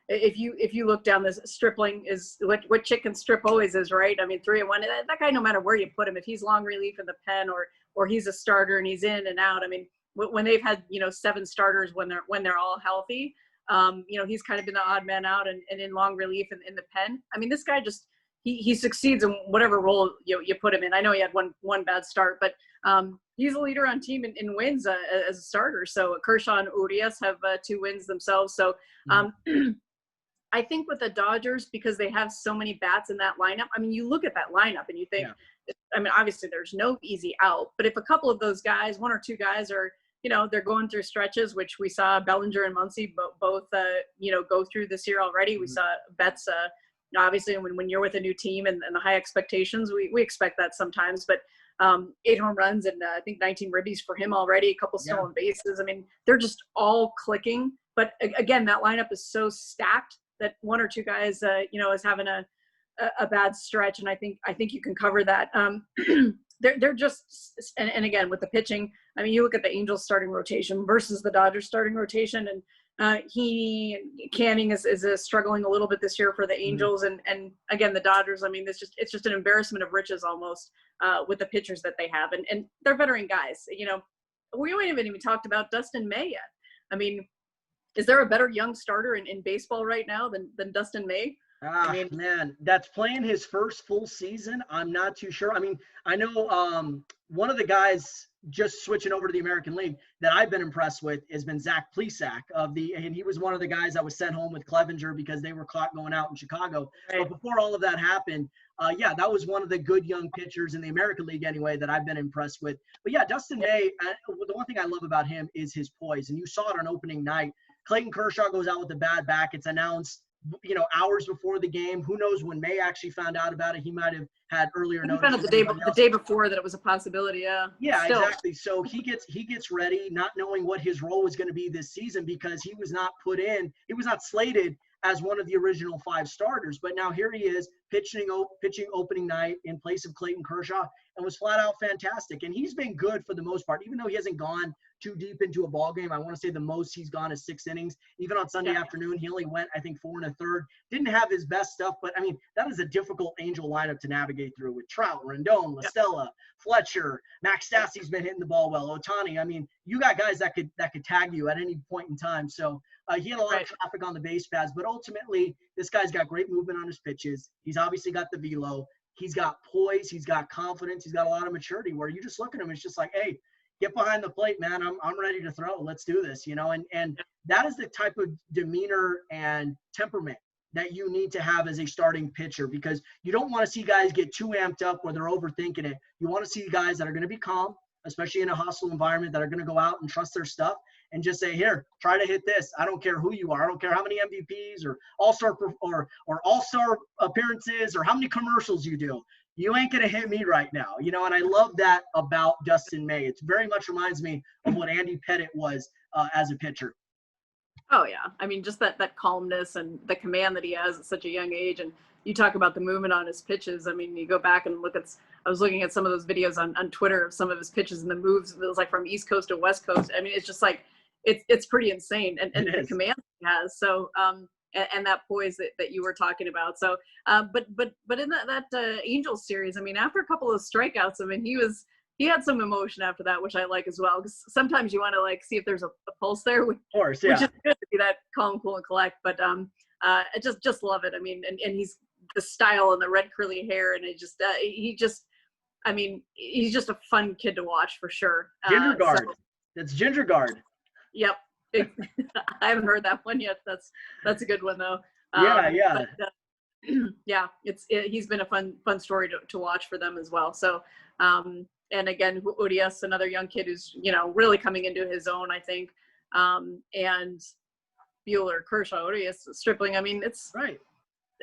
if you look down this, Stripling is what chicken strip always is, right? I mean, 3-1. That guy, no matter where you put him, if he's long relief in the pen or he's a starter and he's in and out. I mean, when they've had 7 starters when they're all healthy, he's kind of been the odd man out and in long relief in the pen. I mean, this guy just he succeeds in whatever role you put him in. I know he had one bad start, but he's a leader on team in wins as a starter. So Kershaw and Urias have 2 wins themselves. So. I think with the Dodgers, because they have so many bats in that lineup, I mean, you look at that lineup and you think, I mean, obviously there's no easy out, but if a couple of those guys, 1 or 2 guys are, they're going through stretches, which we saw Bellinger and Muncy both, go through this year already. We saw Betts, obviously when you're with a new team and the high expectations, we expect that sometimes, but 8 home runs and I think 19 ribbies for him already, a couple stolen bases. I mean, they're just all clicking, but again, that lineup is so stacked that 1 or 2 guys, is having a bad stretch, and I think you can cover that. They're just, and again with the pitching, I mean, you look at the Angels starting rotation versus the Dodgers starting rotation, and Canning is struggling a little bit this year for the Angels, and again the Dodgers. I mean, it's just an embarrassment of riches almost with the pitchers that they have, and they're veteran guys. We haven't even talked about Dustin May yet. I mean, is there a better young starter in baseball right now than Dustin May? I mean, man, that's playing his first full season. I'm not too sure. I mean, I know one of the guys just switching over to the American League that I've been impressed with has been Zach Plesac and he was one of the guys that was sent home with Clevenger because they were caught going out in Chicago. Right. But before all of that happened, that was one of the good young pitchers in the American League anyway that I've been impressed with. But yeah, Dustin May, the one thing I love about him is his poise, and you saw it on opening night. Clayton Kershaw goes out with a bad back. It's announced, hours before the game. Who knows when May actually found out about it? He might have had earlier notice. He found out the day before that it was a possibility. Yeah, exactly. So he gets ready, not knowing what his role was going to be this season because he was not slated as one of the original 5 starters. But now here he is pitching opening night in place of Clayton Kershaw, and was flat out fantastic. And he's been good for the most part, even though he hasn't gone too deep into a ball game. I want to say the most he's gone is 6 innings. Even on Sunday afternoon, he only went, I think, 4 1/3. Didn't have his best stuff, but I mean, that is a difficult Angel lineup to navigate through with Trout, Rendon, La Stella, Fletcher, Max Stassi's been hitting the ball well, Ohtani. I mean, you got guys that could tag you at any point in time. So he had a lot of traffic on the base paths, but ultimately, this guy's got great movement on his pitches. He's obviously got the velo. He's got poise. He's got confidence. He's got a lot of maturity where you just look at him, it's just like, hey, get behind the plate, man. I'm ready to throw. Let's do this, you know. And that is the type of demeanor and temperament that you need to have as a starting pitcher, because you don't want to see guys get too amped up where they're overthinking it. You want to see guys that are going to be calm, especially in a hostile environment, that are going to go out and trust their stuff and just say, here, try to hit this. I don't care who you are. I don't care how many MVPs or all-star or all-star appearances or how many commercials you do. You ain't going to hit me right now, you know, and I love that about Dustin May. It very much reminds me of what Andy Pettitte was as a pitcher. Oh, yeah. I mean, just that calmness and the command that he has at such a young age. And you talk about the movement on his pitches. I mean, you go back and look at – I was looking at some of those videos on Twitter of some of his pitches and the moves. It was like from East Coast to West Coast. I mean, it's just like it's pretty insane. And the command he has. So and that poise that you were talking about. So, but in that Angels series, I mean, after a couple of strikeouts, I mean, he had some emotion after that, which I like as well. Because sometimes you want to like see if there's a pulse there, which is good to be that calm, cool, and collect. But I just love it. I mean, and he's the style and the red curly hair, and it just I mean, he's just a fun kid to watch for sure. Ginger guard. That's ginger guard. Yep. I haven't heard that one yet. That's a good one though. Yeah. But, he's been a fun story to watch for them as well. So, and again, Urias, another young kid who's, you know, really coming into his own, I think. And Buehler, Kershaw, Urias, Stripling. I mean, it's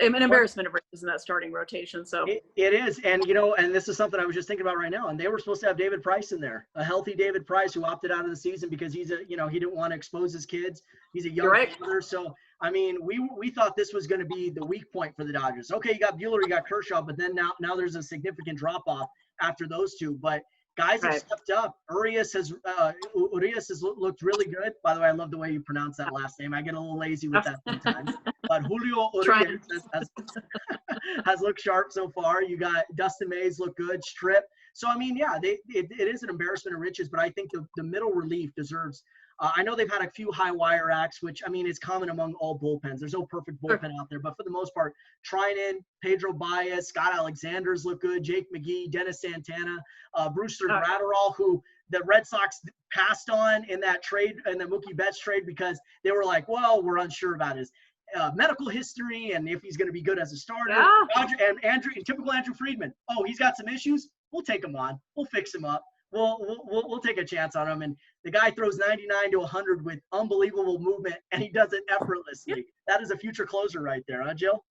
an embarrassment of riches in that starting rotation. So it is. And, you know, and this is something I was just thinking about right now. And they were supposed to have David Price in there, a healthy David Price who opted out of the season because he didn't want to expose his kids. He's a young father. So, I mean, we thought this was going to be the weak point for the Dodgers. Okay, you got Buehler, you got Kershaw, but then now there's a significant drop off after those two. But guys have stepped up. Urias has looked really good. By the way, I love the way you pronounce that last name. I get a little lazy with that sometimes. But Julio Urias has looked sharp so far. You got Dustin May's look good, Strip. So, I mean, yeah, it is an embarrassment of riches, but I think the middle relief deserves I know they've had a few high wire acts, which, I mean, is common among all bullpens. There's no perfect bullpen out there, but for the most part, Trinan, Pedro Baez, Scott Alexander's look good, Jake McGee, Dennis Santana, Brewster Gratterall, who the Red Sox passed on in that trade, in the Mookie Betts trade, because they were like, well, we're unsure about his medical history and if he's going to be good as a starter. Typical Andrew Friedman. Oh, he's got some issues. We'll take him on. We'll fix him up. We'll take a chance on him. And the guy throws 99 to 100 with unbelievable movement, and he does it effortlessly. That is a future closer right there, huh, Jill?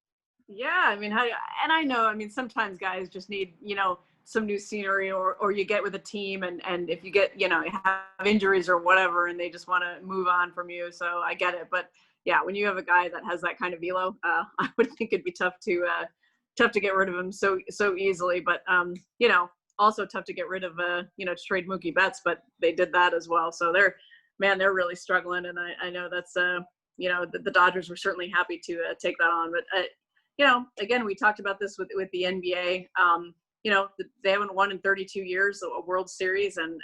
Yeah, I mean, I know, I mean, sometimes guys just need, you know, some new scenery, or you get with a team and if you get, you know, have injuries or whatever, and they just want to move on from you. So I get it. But yeah, when you have a guy that has that kind of velo, I would think it'd be tough to get rid of him so easily. But, you know, also tough to get rid of, you know, to trade Mookie Betts, but they did that as well. So they're really struggling. And I know that's, you know, the Dodgers were certainly happy to take that on. But, you know, again, we talked about this with the NBA. You know, they haven't won in 32 years a World Series, and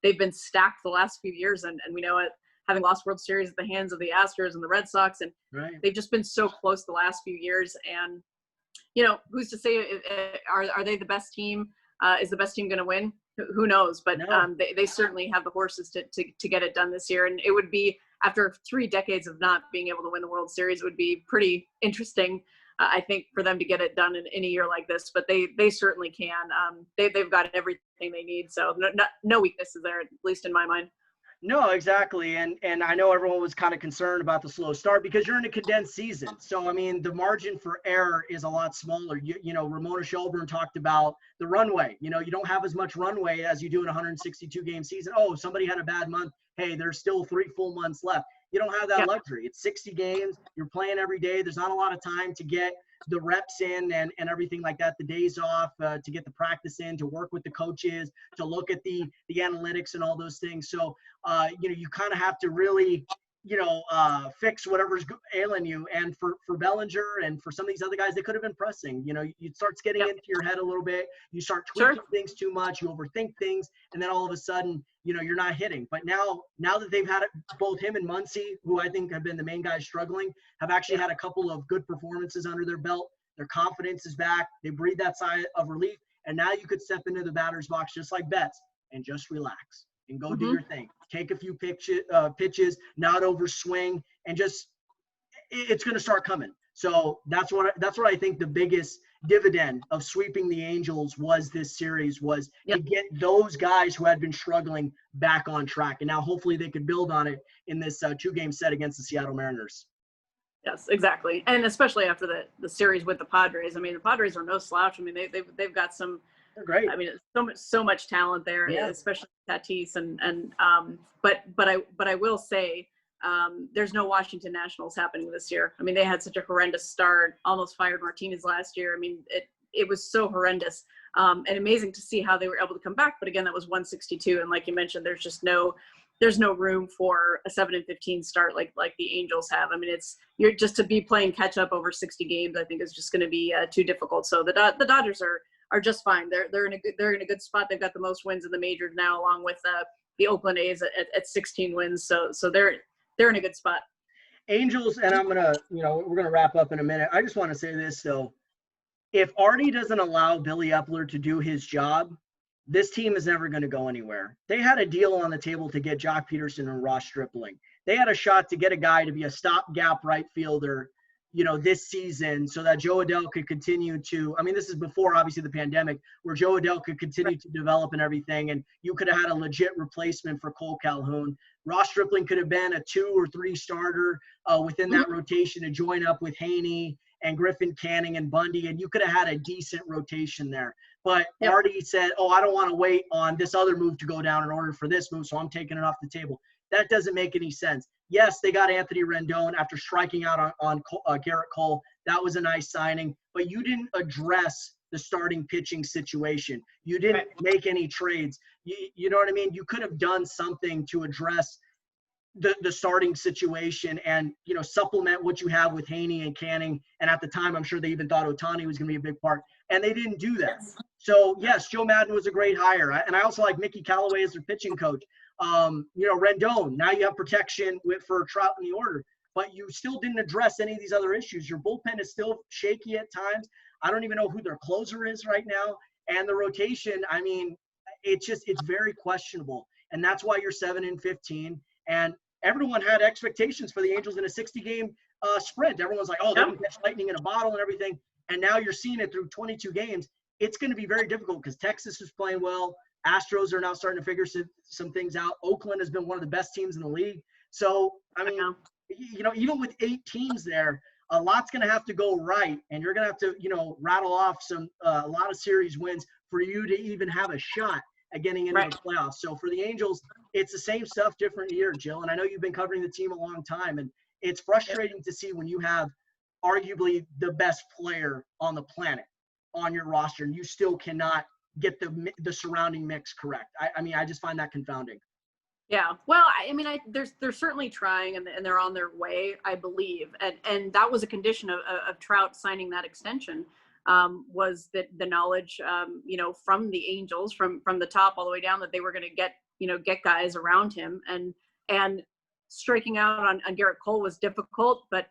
they've been stacked the last few years. And we know it, having lost World Series at the hands of the Astros and the Red Sox, and they've just been so close the last few years. And, you know, who's to say, are they the best team? Is the best team going to win? Who knows? But they certainly have the horses to get it done this year. And it would be, after 3 decades of not being able to win the World Series, it would be pretty interesting, I think, for them to get it done in a year like this. But they certainly can. They've got everything they need. So no weaknesses there, at least in my mind. No, exactly. And I know everyone was kind of concerned about the slow start because you're in a condensed season. So, I mean, the margin for error is a lot smaller. You know, Ramona Shelburne talked about the runway. You know, you don't have as much runway as you do in a 162-game season. Oh, somebody had a bad month. Hey, there's still 3 full months left. You don't have that luxury. It's 60 games. You're playing every day. There's not a lot of time to get the reps in and everything like that, the days off to get the practice in, to work with the coaches, to look at the analytics and all those things. So, you kind of have to really, fix whatever's ailing you. And for Bellinger and for some of these other guys, they could have been pressing. It starts getting into your head a little bit. You start tweaking things too much. You overthink things, and then all of a sudden, you're not hitting. But now that they've had it, both him and Muncy, who I think have been the main guys struggling, have actually had a couple of good performances under their belt. Their confidence is back. They breathe that sigh of relief, and now you could step into the batter's box just like Betts and just relax and go do your thing. Take a few pitches, not overswing, and just it's going to start coming. So that's what I think the biggest dividend of sweeping the Angels was this series was to get those guys who had been struggling back on track. And now hopefully they could build on it in this 2-game set against the Seattle Mariners. Yes, exactly. And especially after the series with the Padres. I mean, the Padres are no slouch. I mean, they've got some – they're great. I mean, so much talent there, especially Tatis but I will say there's no Washington Nationals happening this year. I mean, they had such a horrendous start, almost fired Martinez last year. I mean, it was so horrendous and amazing to see how they were able to come back. But again, that was 162, and like you mentioned, there's no room for a 7-15 start like the Angels have. I mean, you're just to be playing catch up over 60 games. I think is just going to be too difficult. So the Dodgers are just fine. They're in a good spot. They've got the most wins in the majors now, along with the Oakland A's at 16 wins. So they're in a good spot. Angels, and we're gonna wrap up in a minute. I just want to say this though: if Artie doesn't allow Billy Epler to do his job, this team is never going to go anywhere. They had a deal on the table to get Jock Peterson and Ross Stripling. They had a shot to get a guy to be a stopgap right fielder, this season, so that Joe Adell could continue to, I mean, this is before obviously the pandemic, where Joe Adell could continue to develop and everything, and you could have had a legit replacement for Cole Calhoun. Ross Stripling could have been a 2 or 3 starter within that rotation to join up with Haney and Griffin, Canning, and Bundy, and you could have had a decent rotation there. But Artie said, I don't want to wait on this other move to go down in order for this move, so I'm taking it off the table. That doesn't make any sense. Yes, they got Anthony Rendon after striking out on Garrett Cole. That was a nice signing. But you didn't address the starting pitching situation. You didn't make any trades. You know what I mean? You could have done something to address the starting situation and, supplement what you have with Haney and Canning. And at the time, I'm sure they even thought Ohtani was going to be a big part. And they didn't do that. So, yes, Joe Madden was a great hire. And I also like Mickey Callaway as their pitching coach. Rendon, now you have protection for Trout in the order, but you still didn't address any of these other issues. Your bullpen is still shaky at times. I don't even know who their closer is right now. And the rotation, I mean, it's very questionable. And that's why you're 7-15. And everyone had expectations for the Angels in a 60-game sprint. Everyone's like, they can catch lightning in a bottle and everything. And now you're seeing it through 22 games. It's going to be very difficult because Texas is playing well. Astros are now starting to figure some things out. Oakland has been one of the best teams in the league. So, I mean, even with 8 teams there, a lot's going to have to go right. And you're going to have to, rattle off a lot of series wins for you to even have a shot at getting into the playoffs. So for the Angels, it's the same stuff, different year, Jill. And I know you've been covering the team a long time. And it's frustrating to see when you have arguably the best player on the planet on your roster and you still cannot get the surrounding mix correct. I just find that confounding. Yeah, well, they're certainly trying and they're on their way, I believe, and that was a condition of Trout signing that extension, was that the knowledge, from the Angels, from the top all the way down, that they were going to get guys around him, and striking out on Garrett Cole was difficult, but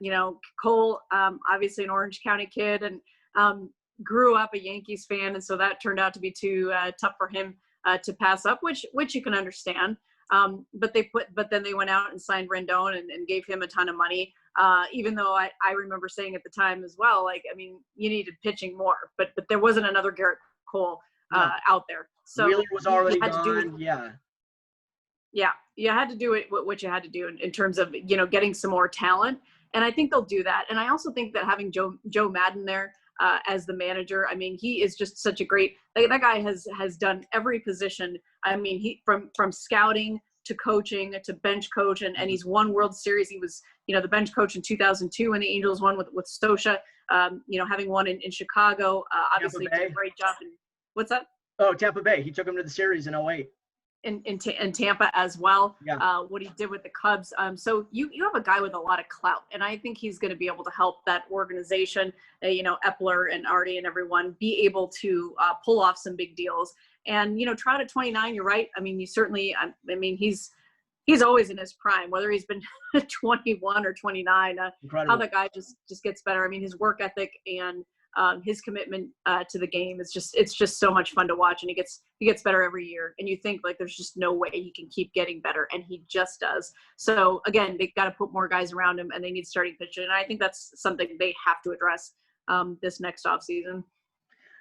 Cole, obviously an Orange County kid, and grew up a Yankees fan, and so that turned out to be too tough for him to pass up, which you can understand. But then they went out and signed Rendon and gave him a ton of money. Even though I remember saying at the time as well, you needed pitching more, but there wasn't another Garrett Cole out there. So Wheeler was already gone. You had to do it what you had to do in terms of getting some more talent, and I think they'll do that. And I also think that having Joe Madden there as the manager, he is just such a great. That guy has done every position. He from scouting to coaching, to bench coach, and he's won World Series. He was, the bench coach in 2002 when the Angels won with Stosha, having won in Chicago. Obviously did a great job. What's that? Oh, Tampa Bay. He took him to the series in 08. In Tampa as well. Yeah. What he did with the Cubs. So you have a guy with a lot of clout, and I think he's going to be able to help that organization, Epler and Artie and everyone be able to pull off some big deals. And, Trout at 29, you're right. I mean, he's always in his prime, whether he's been 21 or 29, how the guy just gets better. I mean, his work ethic and his commitment to the game is it's just so much fun to watch, and he gets better every year. And you think like there's just no way he can keep getting better, and he just does. So again, they got to put more guys around him, and they need starting pitching. And I think that's something they have to address this next offseason.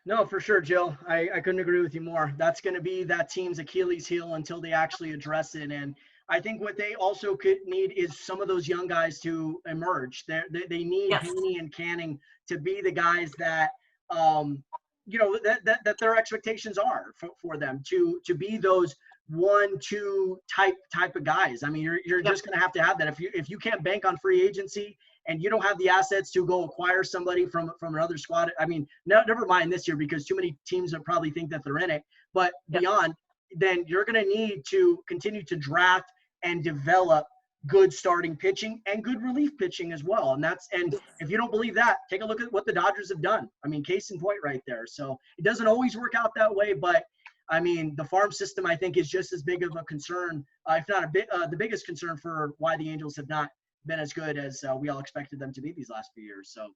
No, for sure, Jill. I couldn't agree with you more. That's going to be that team's Achilles heel until they actually address it. And I think what they also could need is some of those young guys to emerge. They need Haney and Canning to be the guys that, that their expectations are for them to be those 1-2 type of guys. I mean, you're just going to have that. If you can't bank on free agency and you don't have the assets to go acquire somebody from another squad, I mean, never mind this year because too many teams will probably think that they're in it. But beyond, then you're going to need to continue to draft and develop good starting pitching and good relief pitching as well. And if you don't believe that, take a look at what the Dodgers have done. I mean, case in point right there. So it doesn't always work out that way, but I mean, the farm system, I think, is just as big of a concern, if not the biggest concern for why the Angels have not been as good as we all expected them to be these last few years. So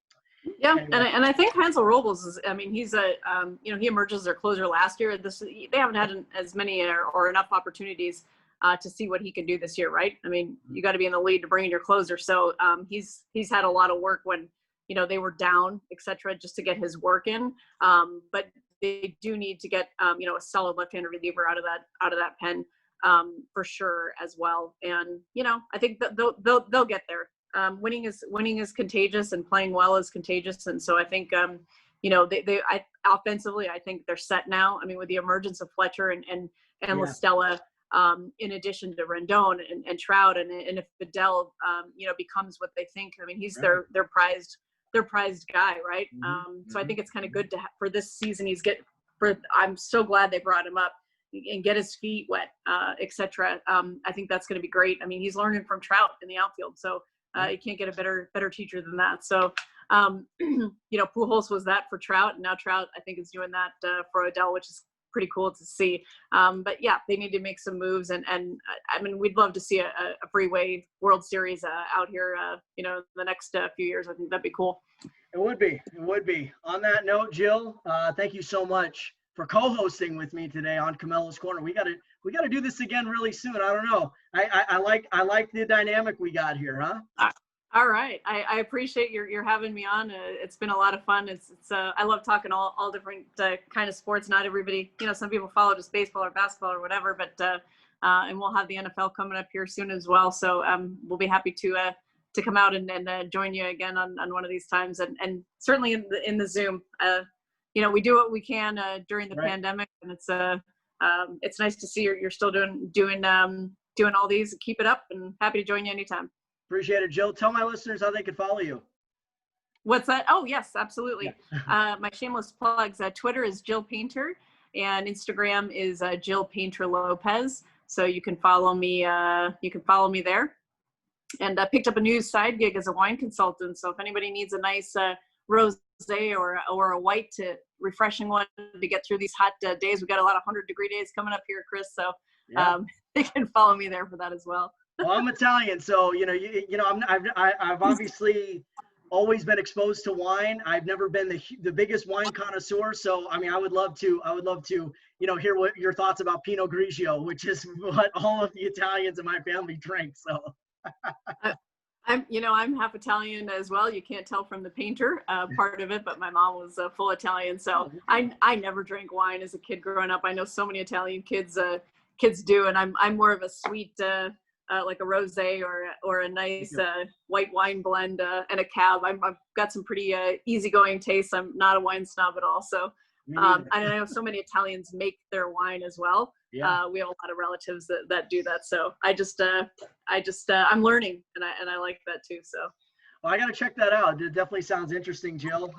yeah, anyway. and I think Hansel Robles is. I mean, he's he emerged as their closer last year. They haven't had as many or enough opportunities to see what he can do this year, right? I mean, you got to be in the lead to bring in your closer. So he's had a lot of work when they were down, etc., just to get his work in. But they do need to get a solid left-handed reliever out of that pen for sure as well. And I think that they'll get there. Winning is contagious, and playing well is contagious. And so I think offensively, I think they're set now. I mean, with the emergence of Fletcher and La Stella, in addition to Rendon and Trout, and if Fidel becomes what they think, I mean, he's their prized guy, right? So I think it's kind of good for this season. I'm so glad they brought him up and get his feet wet, etc. I think that's going to be great. I mean, he's learning from Trout in the outfield, so you can't get a better teacher than that. So Pujols was that for Trout, and now Trout I think is doing that for Odell, which is pretty cool to see. But yeah, they need to make some moves, and I mean, we'd love to see a freeway World Series out here, the next few years. I think that'd be cool. It would be. On that note, Jill, thank you so much for co-hosting with me today on Camellos Corner. We got to do this again really soon. I don't know. I like the dynamic we got here, huh? All right. I appreciate your having me on. It's been a lot of fun. It's I love talking all different kind of sports. Not everybody, some people follow just baseball or basketball or whatever, but and we'll have the NFL coming up here soon as well. So we'll be happy to come out and join you again on one of these times, and certainly in the Zoom. We do what we can during the pandemic, and it's nice to see you're still doing all these. Keep it up, and happy to join you anytime. Appreciate it, Jill. Tell my listeners how they can follow you. What's that? Oh, yes, absolutely. Yeah. My shameless plugs. Twitter is Jill Painter, and Instagram is Jill Painter Lopez. So you can follow me. There. And I picked up a new side gig as a wine consultant. So if anybody needs a nice rosé or a white refreshing one to get through these hot days, we got a lot of 100-degree days coming up here, Chris. So they can follow me there for that as well. Well, I'm Italian, so I've obviously always been exposed to wine. I've never been the biggest wine connoisseur, so I mean, I would love to hear what your thoughts about Pinot Grigio, which is what all of the Italians in my family drink. So I'm half Italian as well. You can't tell from the painter part of it, but my mom was full Italian, so I never drank wine as a kid growing up. I know so many Italian kids do, and I'm more of a sweet. Like a rosé or a nice white wine blend and a cab. I've got some pretty easygoing tastes. I'm not a wine snob at all, so Me neither. I know so many Italians make their wine as well. Yeah. We have a lot of relatives that do that. So I'm learning, and I like that too. So. Well, I got to check that out. It definitely sounds interesting, Jill.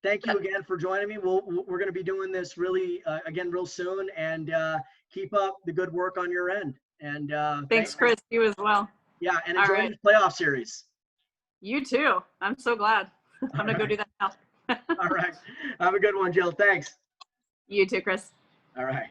Thank you again for joining me. We're going to be doing this really, again, real soon, and keep up the good work on your end. And thanks, Chris. You as well. Yeah, and enjoy this playoff series. You too. I'm so glad. I'm going to go do that now. All right. Have a good one, Jill. Thanks. You too, Chris. All right.